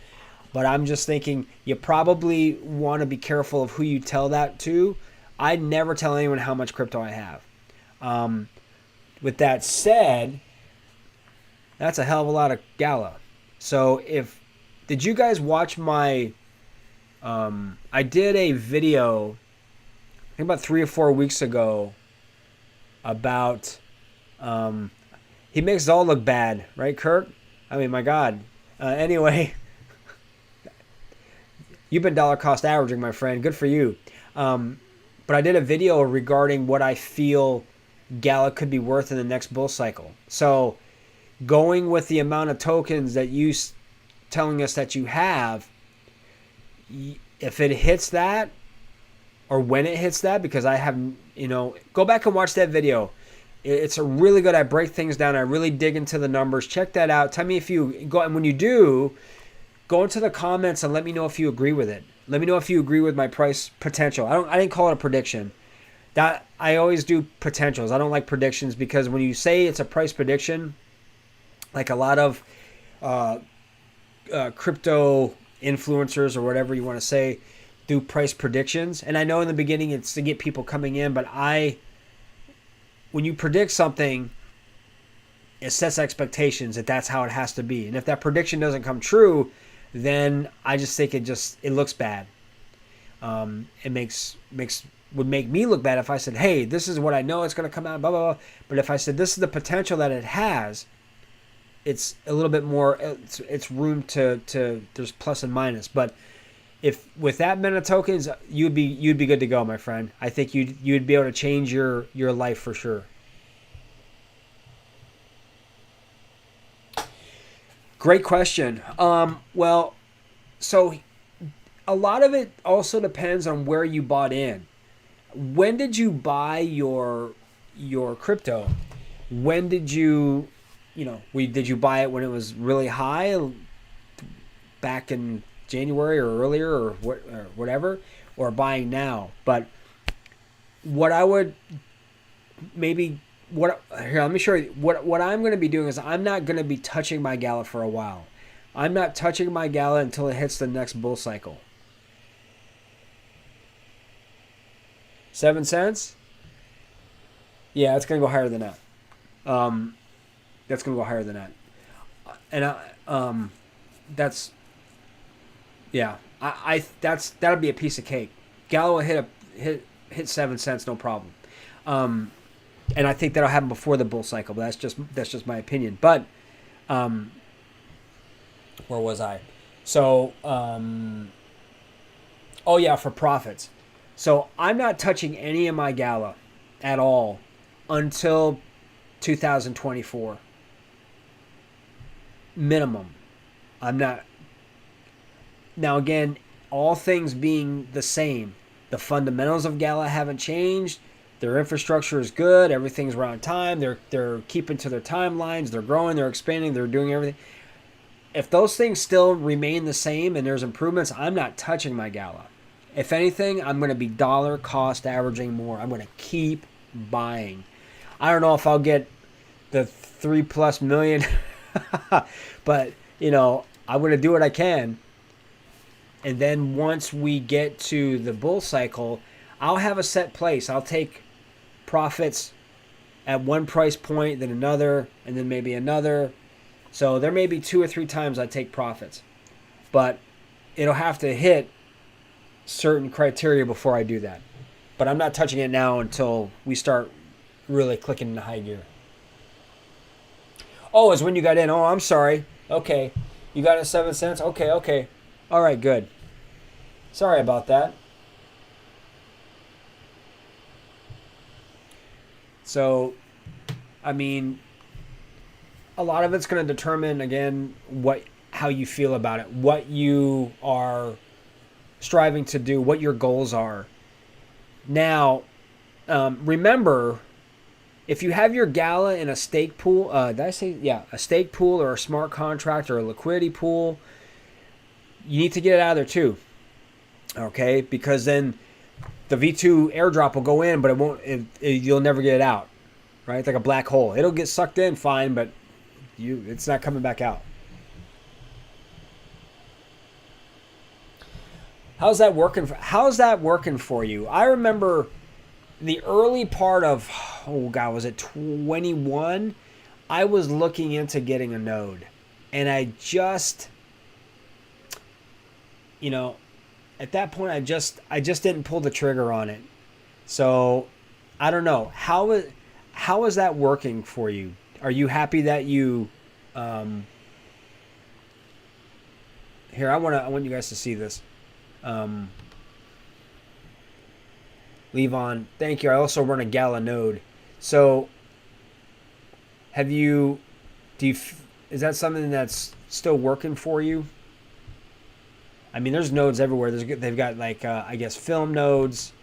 But I'm just thinking you probably want to be careful of who you tell that to. I never tell anyone how much crypto I have. With that said, that's a hell of a lot of Gala. So did you guys watch my, I did a video, I think about 3 or 4 weeks ago about, he makes it all look bad, right, Kirk? I mean, my God. Anyway, you've been dollar cost averaging, my friend. Good for you. But I did a video regarding what I feel Gala could be worth in the next bull cycle. So going with the amount of tokens that you telling us that you have, if it hits that, or when it hits that, because I have, go back and watch that video. It's a really good. I break things down. I really dig into the numbers. Check that out. Tell me if you go, and when you do, go into the comments and let me know if you agree with it. Let me know if you agree with my price potential. I didn't call it a prediction. That I always do potentials. I don't like predictions, because when you say it's a price prediction, like a lot of crypto influencers or whatever you want to say do price predictions. And I know in the beginning it's to get people coming in, but when you predict something, it sets expectations that that's how it has to be. And if that prediction doesn't come true, then I just think it looks bad. It would make me look bad if I said, hey, this is what I know it's going to come out, blah, blah, blah. But if I said this is the potential that it has, it's a little bit more, it's room to there's plus and minus. But if with that many tokens, you'd be good to go, my friend. I think you'd be able to change your life for sure. Great question. Well, so a lot of it also depends on where you bought in. When did you buy your crypto? When did you did you buy it when it was really high, back in January or earlier, or whatever, or buying now? But what I would maybe here, let me show you what I'm going to be doing is I'm not going to be touching my Gala for a while. I'm not touching my Gala until it hits the next bull cycle. 7 cents? Yeah, it's going to go higher than that. That's going to go higher than that. And that's, yeah, that'll be a piece of cake. Gala will hit 7 cents, no problem. And I think that'll happen before the bull cycle, but that's just my opinion. But where was I? So, oh yeah, for profits. So I'm not touching any of my Gala at all until 2024. Minimum. I'm not. Now again, all things being the same, the fundamentals of Gala haven't changed. Their infrastructure is good. Everything's right on time. They're keeping to their timelines. They're growing. They're expanding. They're doing everything. If those things still remain the same and there's improvements, I'm not touching my Gala. If anything, I'm going to be dollar cost averaging more. I'm going to keep buying. I don't know if I'll get the 3+ million, but I'm going to do what I can. And then once we get to the bull cycle, I'll have a set place. I'll take profits at one price point, then another, and then maybe another. So there may be 2 or 3 times I take profits, but it'll have to hit certain criteria before I do that. But I'm not touching it now until we start really clicking into high gear. Oh, it's when you got in. Oh, I'm sorry. Okay. You got it 7 cents? Okay. All right, good. Sorry about that. So, I mean, a lot of it's going to determine, again, how you feel about it, what you are striving to do, what your goals are. Now, remember, if you have your Gala in a stake pool, did I say, yeah, a stake pool or a smart contract or a liquidity pool, you need to get it out of there too. Okay, because then the V2 airdrop will go in, but it won't. You'll never get it out, right? It's like a black hole. It'll get sucked in, fine, but it's not coming back out. How's that working for you? I remember the early part of, oh God, was it 21? I was looking into getting a node, and I just, at that point, I just didn't pull the trigger on it. So I don't know. How is that working for you? Are you happy that you here, I want you guys to see this. Leave on. Thank you. I also run a Gala node. So is that something that's still working for you? I mean, there's nodes everywhere. They've got like, I guess, film nodes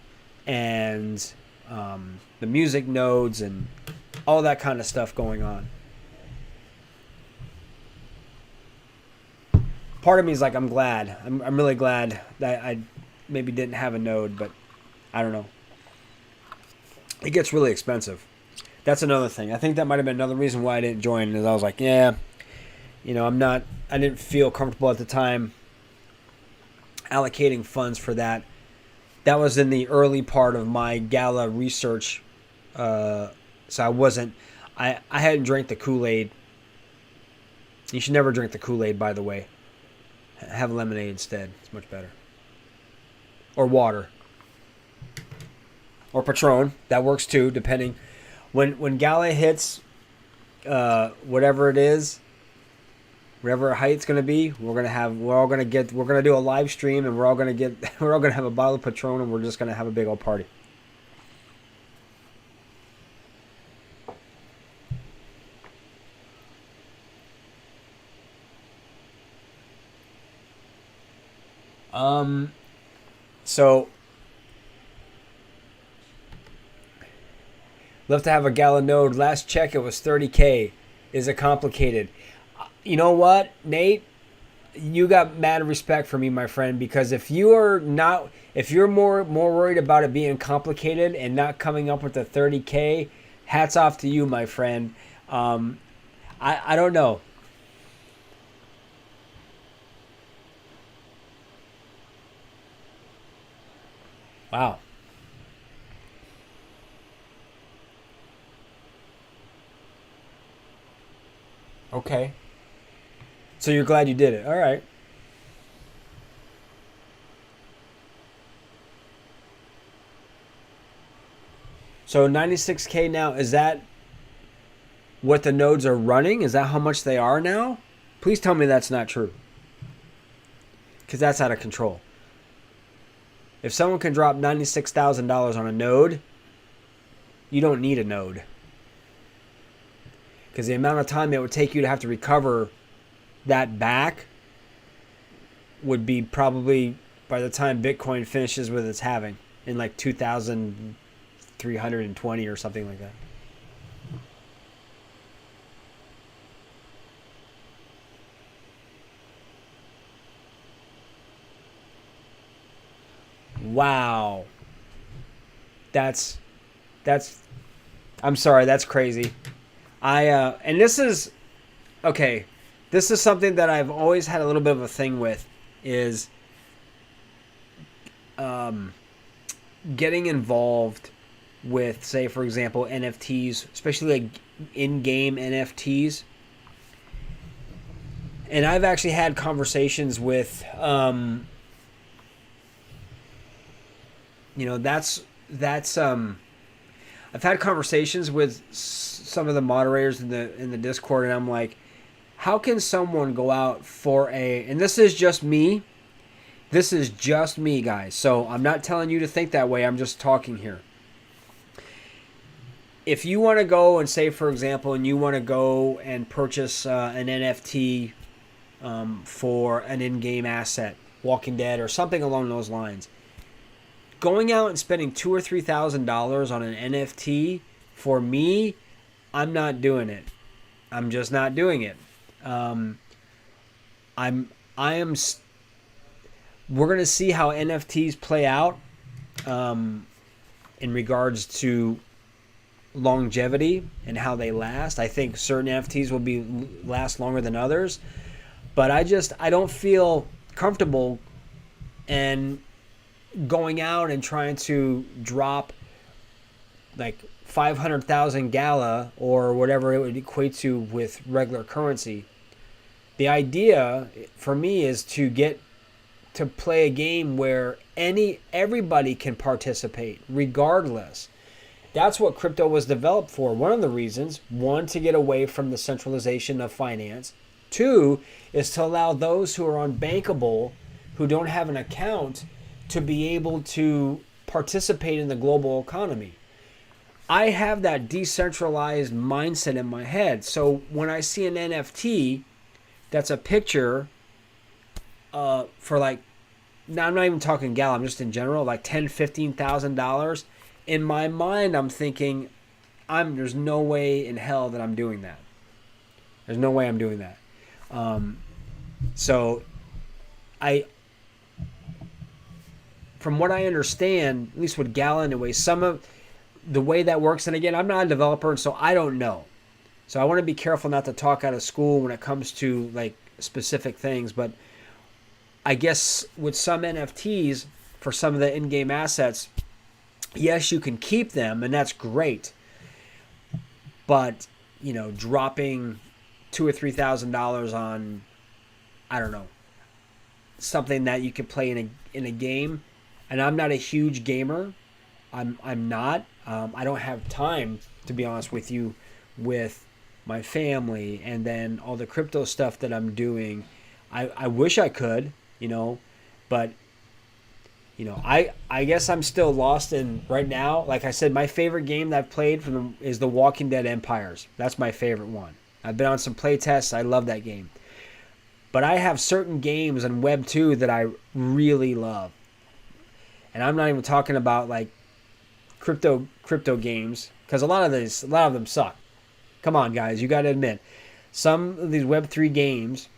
and the music nodes and all that kind of stuff going on. Part of me is like, I'm glad. I'm really glad that I maybe didn't have a node, but I don't know. It gets really expensive. That's another thing. I think that might have been another reason why I didn't join, is I was like, yeah, I didn't feel comfortable at the time allocating funds for that. That was in the early part of my Gala research, so I hadn't drank the Kool-Aid. You should never drink the Kool-Aid, by the way. Have lemonade instead. It's much better. Or water. Or Patron. That works too, depending. When Gala hits whatever it is, whatever height's going to be, we're going to do a live stream, and we're all going to have a bottle of Patron, and we're just going to have a big old party. So love to have a Gala node. Last check, it was 30K. Is it complicated? You know what, Nate? You got mad respect for me, my friend, because if you're more worried about it being complicated and not coming up with the 30K, hats off to you, my friend. I don't know. Wow. Okay. So you're glad you did it. All right. So 96K now, is that what the nodes are running? Is that how much they are now? Please tell me that's not true, because that's out of control. If someone can drop $96,000 on a node, you don't need a node. Because the amount of time it would take you to have to recover that back would be probably, by the time Bitcoin finishes with its halving, in like 2,320 or something like that. Wow. That's I'm sorry, that's crazy. And this is okay. This is something that I've always had a little bit of a thing with, is getting involved with, say, for example, NFTs, especially like in-game NFTs. And I've actually had conversations with I've had conversations with some of the moderators in the Discord, and I'm like, how can someone go out for and this is just me, guys, so I'm not telling you to think that way, I'm just talking here. If you want to go and, say, for example, and you want to go and purchase an NFT for an in-game asset, Walking Dead or something along those lines. Going out and spending $2,000 or $3,000 on an NFT, for me, I'm not doing it. I'm just not doing it. I am. We're gonna see how NFTs play out in regards to longevity and how they last. I think certain NFTs will last longer than others, but I don't feel comfortable and going out and trying to drop like 500,000 Gala or whatever it would equate to with regular currency. The idea for me is to get to play a game where everybody can participate regardless. That's what crypto was developed for. One of the reasons, one, to get away from the centralization of finance. Two, is to allow those who are unbankable, who don't have an account, to be able to participate in the global economy. I have that decentralized mindset in my head. So when I see an NFT that's a picture for like, now I'm not even talking Gala, I'm just in general, like $10,000, $15,000. In my mind, I'm thinking, there's no way in hell that I'm doing that. There's no way I'm doing that. So from what I understand, at least with Gala anyway, some of the way that works, and again, I'm not a developer, and so I don't know. So I want to be careful not to talk out of school when it comes to like specific things, but I guess with some NFTs, for some of the in-game assets, yes, you can keep them, and that's great. But, dropping $2,000 or $3,000 on, I don't know, something that you can play in a game, and I'm not a huge gamer. I'm not. I don't have time, to be honest with you, with my family and then all the crypto stuff that I'm doing. I wish I could, but I guess I'm still lost in right now. Like I said, my favorite game that I've played is The Walking Dead Empires. That's my favorite one. I've been on some play tests. I love that game. But I have certain games on Web 2 that I really love. And I'm not even talking about like crypto games, because a lot of them suck. Come on, guys, you got to admit, some of these Web3 games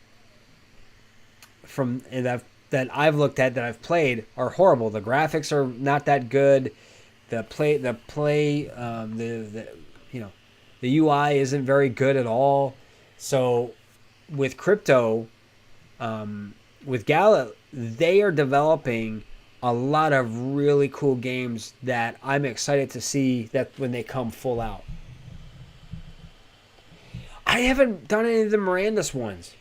that I've looked at, that I've played, are horrible. The graphics are not that good. The UI isn't very good at all. So with crypto, with Gala, they are developing a lot of really cool games that I'm excited to see that when they come full out. I haven't done any of the Mirandus ones.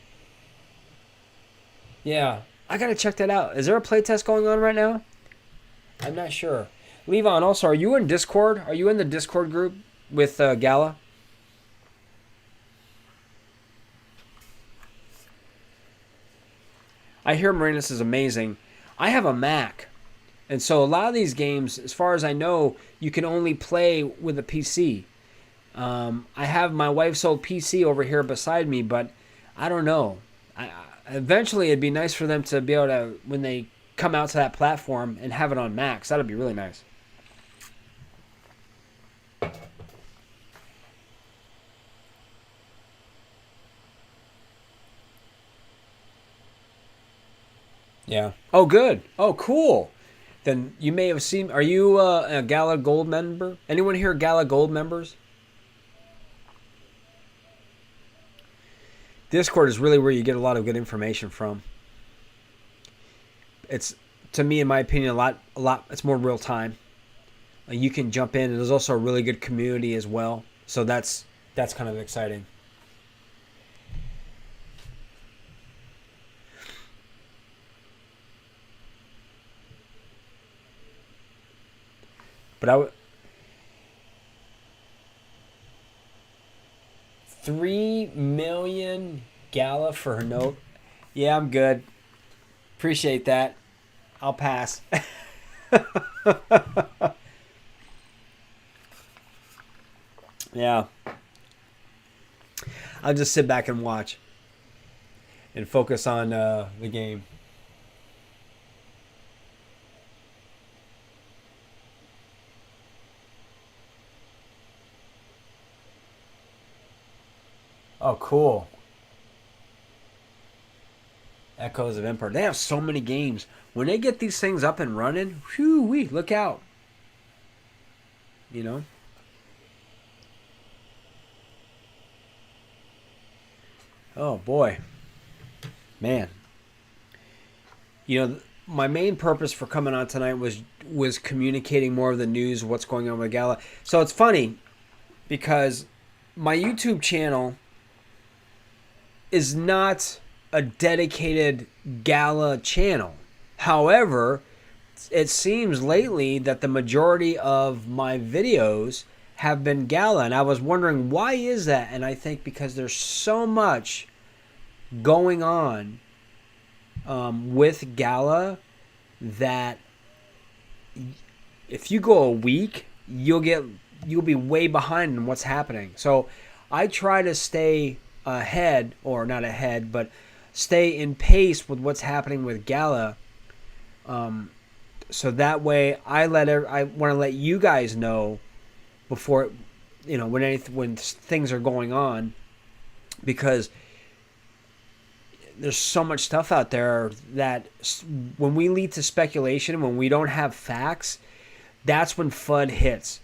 Yeah, I gotta check that out. Is there a playtest going on right now? I'm not sure. Levon, also, are you in Discord? Are you in the Discord group with Gala? I hear Mirandus is amazing. I have a Mac, and so a lot of these games, as far as I know, you can only play with a PC. I have my wife's old PC over here beside me, but I don't know. Eventually, it'd be nice for them to be able to, when they come out to that platform, and have it on Macs. That'd be really nice. Yeah. Oh, good. Oh, cool. Then you may have seen. Are you a Gala Gold member? Anyone here Gala Gold members? Discord is really where you get a lot of good information from. It's, to me, in my opinion, a lot. It's more real time. You can jump in, and there's also a really good community as well. So that's kind of exciting. But 3 million Gala for her note. Yeah, I'm good. Appreciate that. I'll pass. Yeah. I'll just sit back and watch. and focus on the game. Oh, cool. Echoes of Empire. They have so many games. When they get these things up and running, whew, look out. You know? Oh, boy. Man. You know, my main purpose for coming on tonight was communicating more of the news, what's going on with Gala. So it's funny because my YouTube channel is not a dedicated Gala channel. However, it seems lately that the majority of my videos have been Gala, and I was wondering why is that? And I think because there's so much going on with Gala that if you go a week, you'll be way behind in what's happening. So I try to stay ahead, or not ahead, but stay in pace with what's happening with Gala. So that way I want to let you guys know before, when things are going on, because there's so much stuff out there that when we lead to speculation, when we don't have facts, that's when FUD hits.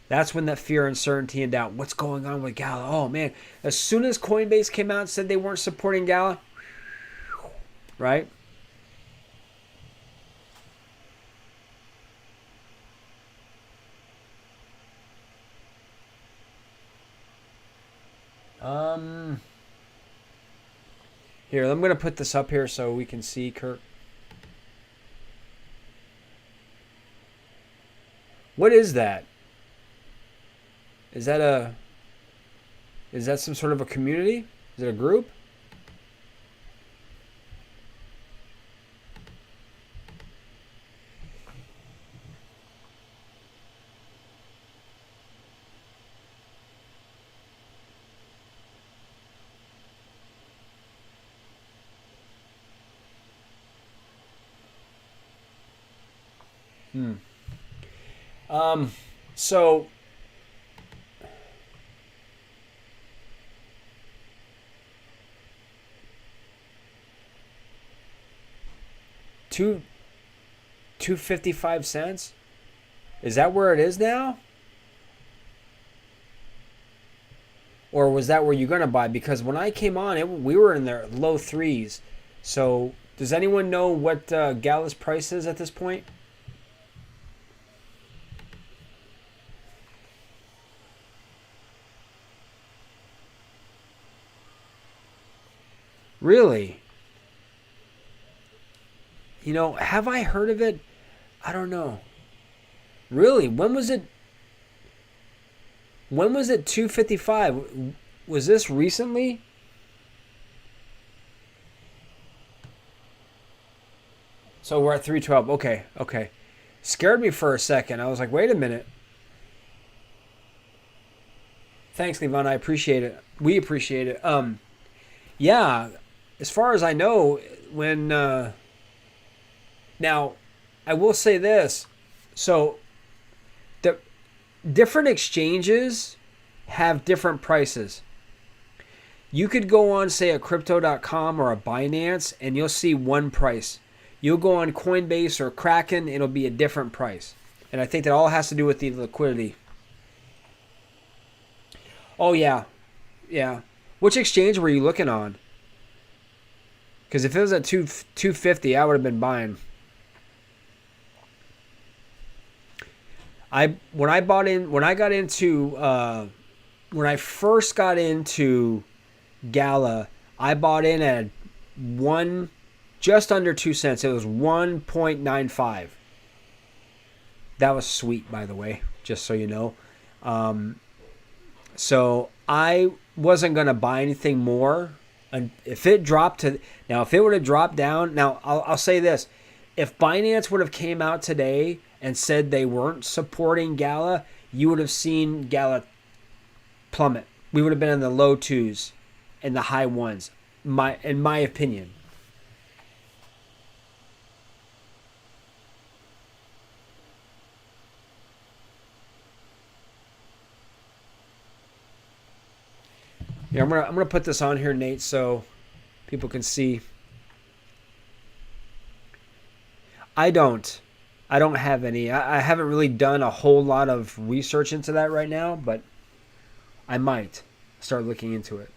That's when that fear, uncertainty, and doubt. What's going on with Gala? Oh, man. As soon as Coinbase came out and said they weren't supporting Gala, right? Here, I'm going to put this up here so we can see, Kirk. What is that? Is that some sort of a community? Is it a group? So $2.55. Is that where it is now? Or was that where you're gonna buy? Because when I came on, we were in the low threes. So does anyone know what Gala's price is at this point? Really? Have I heard of it? I don't know. Really? When was it 255? Was this recently? So we're at 312. Okay. Scared me for a second. I was like, wait a minute. Thanks, Levon. I appreciate it. We appreciate it. Yeah, as far as I know, when now, I will say this. So, the different exchanges have different prices. You could go on, say, a crypto.com or a Binance, and you'll see one price. You'll go on Coinbase or Kraken, it'll be a different price. And I think that all has to do with the liquidity. Oh, yeah. Yeah. Which exchange were you looking on? Because if it was at 250, I would have been buying. When I first got into Gala, I bought in at just under 2 cents. It was 1.95. That was sweet, by the way, just so you know. So I wasn't going to buy anything more. And if it dropped if it would have dropped down, now I'll say this. If Binance would have came out today and said they weren't supporting Gala, you would have seen Gala plummet. We would have been in the low twos and the high ones. my opinion. Yeah, I'm gonna put this on here, Nate, so people can see. I don't. I don't have any. I haven't really done a whole lot of research into that right now, but I might start looking into it.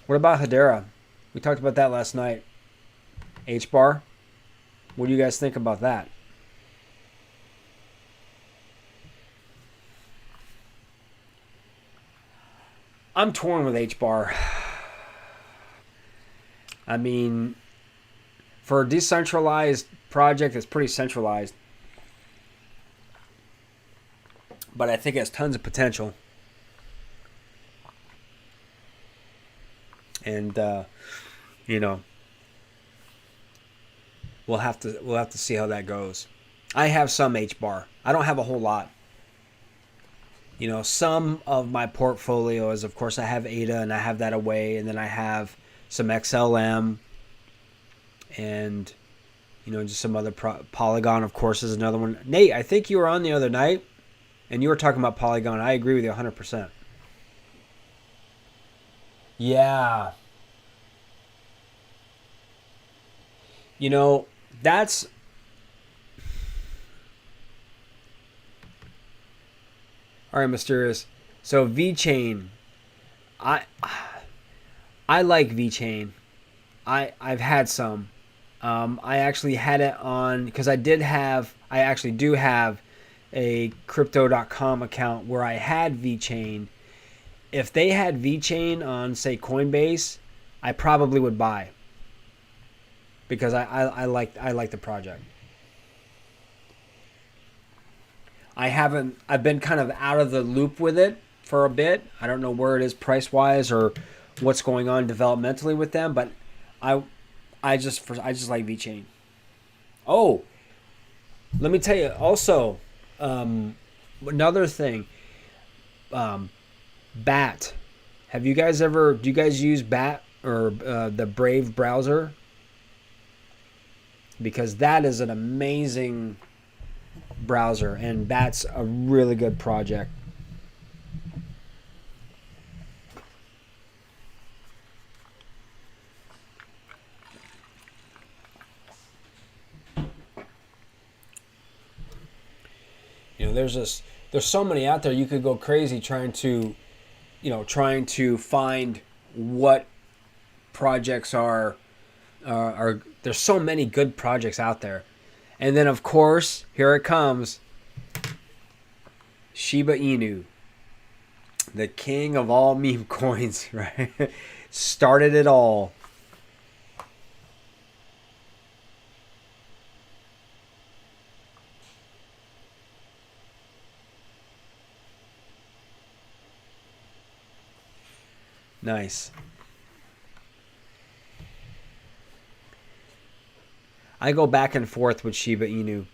What about Hedera? We talked about that last night. H bar. What do you guys think about that? I'm torn with H bar. I mean, for a decentralized project, it's pretty centralized. But I think it has tons of potential. And you know, we'll have to see how that goes. I have some H bar. I don't have a whole lot. You know, some of my portfolio is, of course, I have ADA and I have that away, and then I have some XLM, and you know, just some other Polygon, of course, is another one. Nate, I think you were on the other night, and you were talking about Polygon. I agree with you 100%. Yeah. You know, that's all right, Mysterious. So VeChain, I I like VeChain. I've had some. I actually had it on because I actually do have a crypto.com account where I had VeChain. If they had VeChain on, say, Coinbase, I probably would buy because I like the project. I've been kind of out of the loop with it for a bit. I don't know where it is price wise or what's going on developmentally with them, but I I just like VeChain. Oh, let me tell you also, another thing, Bat. Do you guys use Bat or the Brave browser? Because that is an amazing browser, and Bat's a really good project. You know, there's so many out there. You could go crazy trying to find what projects are. There's so many good projects out there, and then of course here it comes, Shiba Inu, the king of all meme coins, right? Started it all. Nice. I go back and forth with Shiba Inu.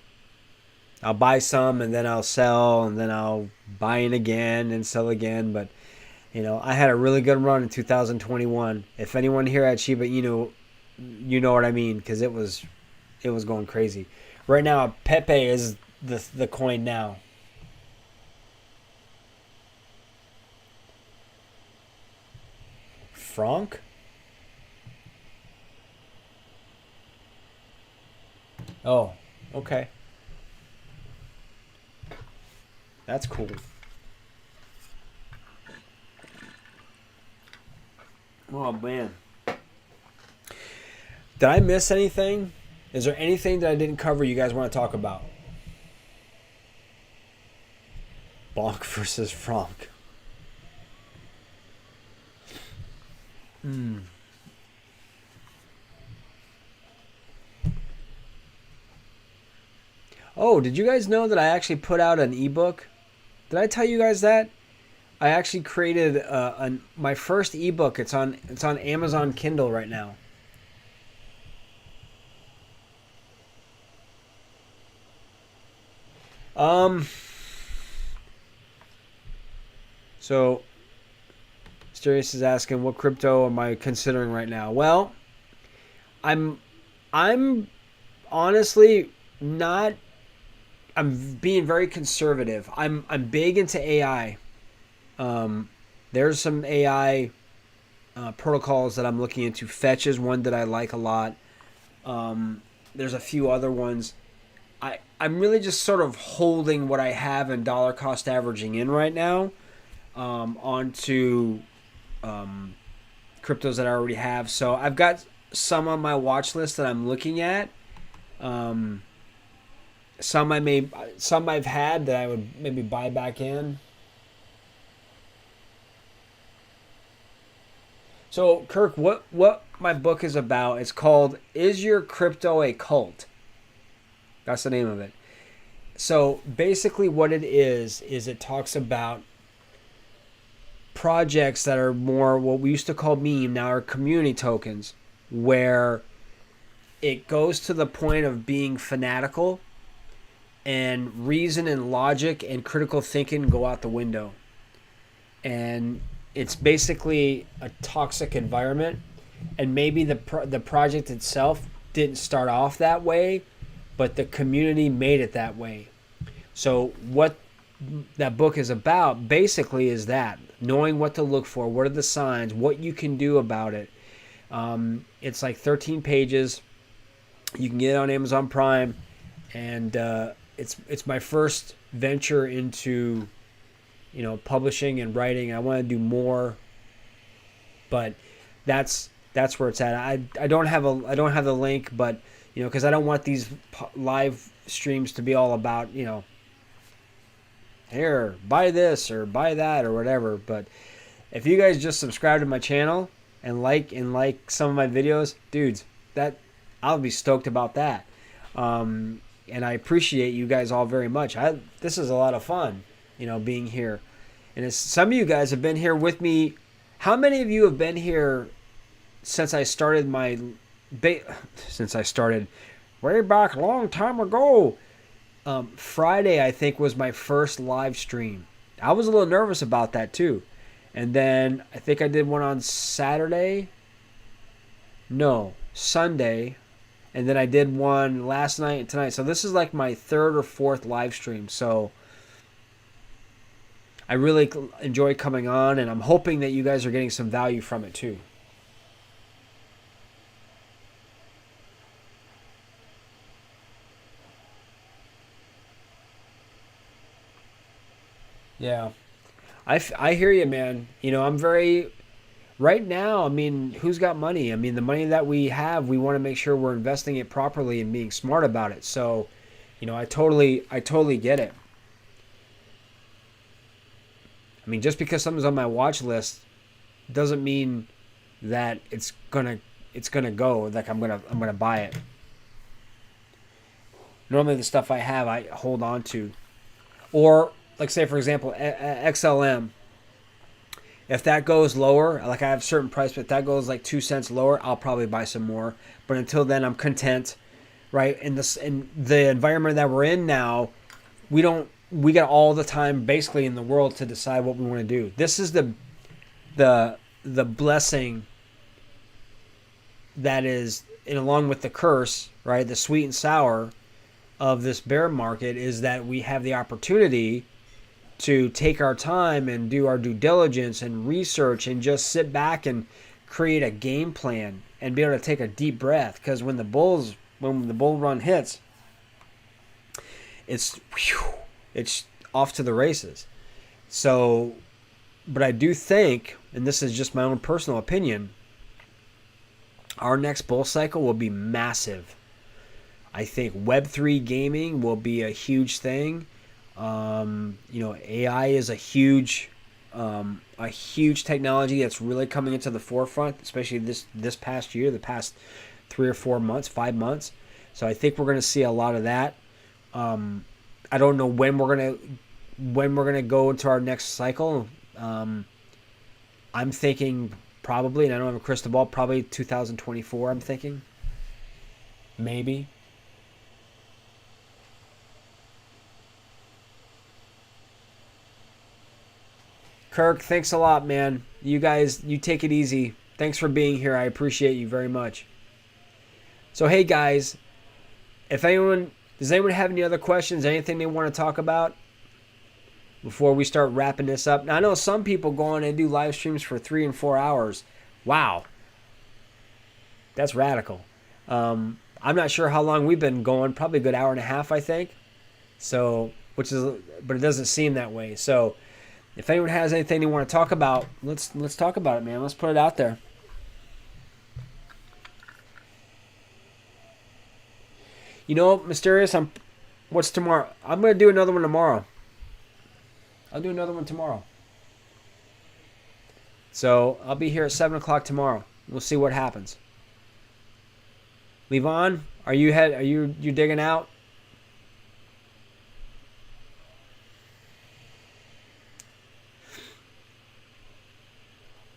I'll buy some and then I'll sell and then I'll buy in again and sell again. But, you know, I had a really good run in 2021. If anyone here at Shiba Inu, you know what I mean, because it was going crazy. Right now, Pepe is the coin now. Franc? Oh, okay. That's cool. Oh, man. Did I miss anything? Is there anything that I didn't cover you guys want to talk about? Bonk versus Franc. Hmm. Oh, did you guys know that I actually put out an ebook? Did I tell you guys that? I actually created my first ebook. It's on Amazon Kindle right now. So Mysterious is asking, what crypto am I considering right now? Well, I'm honestly not. I'm being very conservative. I'm big into AI. There's some AI protocols that I'm looking into. Fetch is one that I like a lot. There's a few other ones. I'm really just sort of holding what I have in dollar cost averaging in right now onto cryptos that I already have. So I've got some on my watch list that I'm looking at. Some I've had that I would maybe buy back in. So Kirk, what my book is about? It's called "Is Your Crypto a Cult?" That's the name of it. So basically, what it is it talks about projects that are more what we used to call meme, now are community tokens, where it goes to the point of being fanatical, and reason and logic and critical thinking go out the window. And it's basically a toxic environment. And maybe the project itself didn't start off that way, but the community made it that way. So what that book is about basically is that knowing what to look for, what are the signs, what you can do about it. It's like 13 pages. You can get it on Amazon Prime, and it's my first venture into publishing and writing. I want to do more, but that's where it's at. I don't have the link, but because I don't want these live streams to be all about here, buy this or buy that or whatever. But if you guys just subscribe to my channel and like some of my videos, dudes, that I'll be stoked about that. And I appreciate you guys all very much. This is a lot of fun, being here. And some of you guys have been here with me. How many of you have been here since I started way back a long time ago? Friday, I think, was my first live stream. I was a little nervous about that too. And then I think I did one on Sunday. And then I did one last night and tonight. So this is like my third or fourth live stream. So I really enjoy coming on, and I'm hoping that you guys are getting some value from it too. Yeah. I hear you, man. I'm very... Right now, I mean, who's got money? I mean, the money that we have, we want to make sure we're investing it properly and being smart about it. So, I totally get it. I mean, just because something's on my watch list doesn't mean that it's gonna go. Like I'm gonna buy it. Normally, the stuff I have, I hold on to, or like say for example, XLM. If that goes lower, like I have a certain price, but if that goes like 2 cents lower, I'll probably buy some more. But until then, I'm content, right? In the environment that we're in now, we got all the time basically in the world to decide what we want to do. This is the blessing that is, and along with the curse, right? The sweet and sour of this bear market is that we have the opportunity to take our time and do our due diligence and research and just sit back and create a game plan and be able to take a deep breath. Because when the bull run hits, it's off to the races. So, but I do think, and this is just my own personal opinion, our next bull cycle will be massive. I think Web3 gaming will be a huge thing. AI is a huge technology that's really coming into the forefront, especially this past year, the past 3 or 4 months, 5 months. So I think we're going to see a lot of that. I don't know when we're gonna go into our next cycle. I'm thinking probably, and I don't have a crystal ball, probably 2024. I'm thinking maybe. Kirk, thanks a lot, man. You guys, you take it easy. Thanks for being here. I appreciate you very much. So, hey, guys, does anyone have any other questions, anything they want to talk about before we start wrapping this up? Now, I know some people go on and do live streams for 3 and 4 hours. Wow. That's radical. I'm not sure how long we've been going. Probably a good hour and a half, I think. So, but it doesn't seem that way. So, if anyone has anything they want to talk about, let's talk about it, man. Let's put it out there. You know, Mysterious, what's tomorrow? I'm going to do another one tomorrow. I'll do another one tomorrow. So, I'll be here at 7 o'clock tomorrow. We'll see what happens. Levon, are you digging out?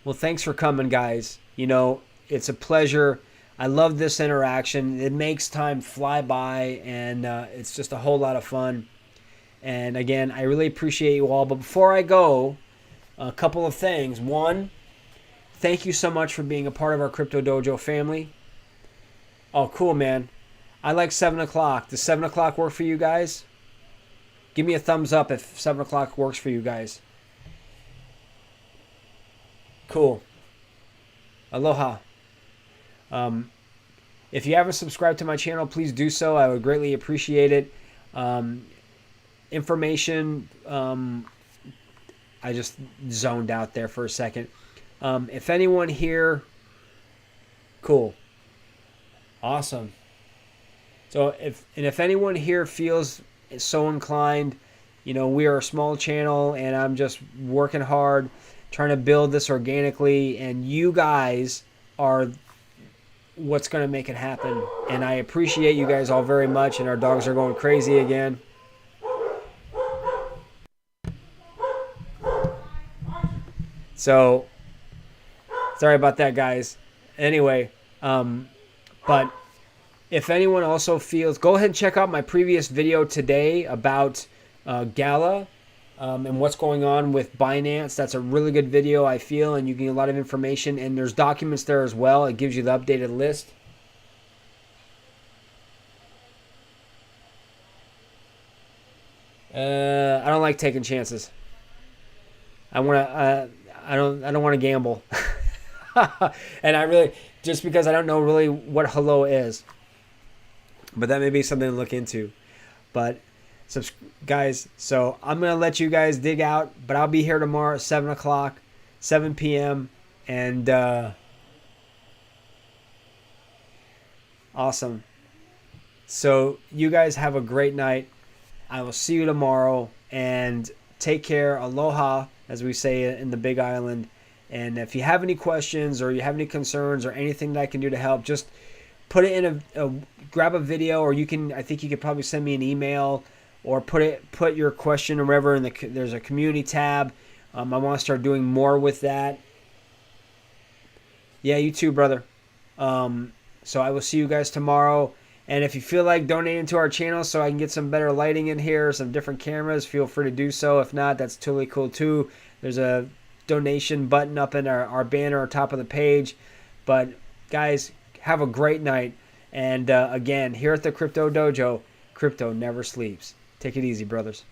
Well, thanks for coming, guys. You know, it's a pleasure. I love this interaction. It makes time fly by, and it's just a whole lot of fun. And again, I really appreciate you all. But before I go, a couple of things. One, thank you so much for being a part of our Crypto Dojo family. Oh, cool, man. I like 7 o'clock. Does 7 o'clock work for you guys? Give me a thumbs up if 7 o'clock works for you guys. Cool. Aloha. If you haven't subscribed to my channel, please do so. I would greatly appreciate it. Information, I just zoned out there for a second. If anyone here, cool. Awesome. So if anyone here feels so inclined, you know, we are a small channel and I'm just working hard trying to build this organically, and you guys are what's going to make it happen. And I appreciate you guys all very much, and our dogs are going crazy again. So, sorry about that, guys. Anyway, but if anyone also feels, go ahead and check out my previous video today about Gala and what's going on with Binance. That's a really good video, I feel, and you can get a lot of information. And there's documents there as well. It gives you the updated list. I don't like taking chances. I don't want to gamble. And I really, just because I don't know really what hello is. But that may be something to look into. But guys, so I'm going to let you guys dig out, but I'll be here tomorrow at 7 o'clock, 7 p.m. And awesome. So you guys have a great night. I will see you tomorrow, and take care. Aloha, as we say in the Big Island. And if you have any questions or you have any concerns or anything that I can do to help, just put it in grab a video, or I think you could probably send me an email, or put your question or wherever there's a community tab. I want to start doing more with that. Yeah, you too, brother. So I will see you guys tomorrow. And if you feel like donating to our channel so I can get some better lighting in here, some different cameras, feel free to do so. If not, that's totally cool too. There's a donation button up in our banner on top of the page. But guys, have a great night. And again, here at the Crypto Dojo, crypto never sleeps. Take it easy, brothers.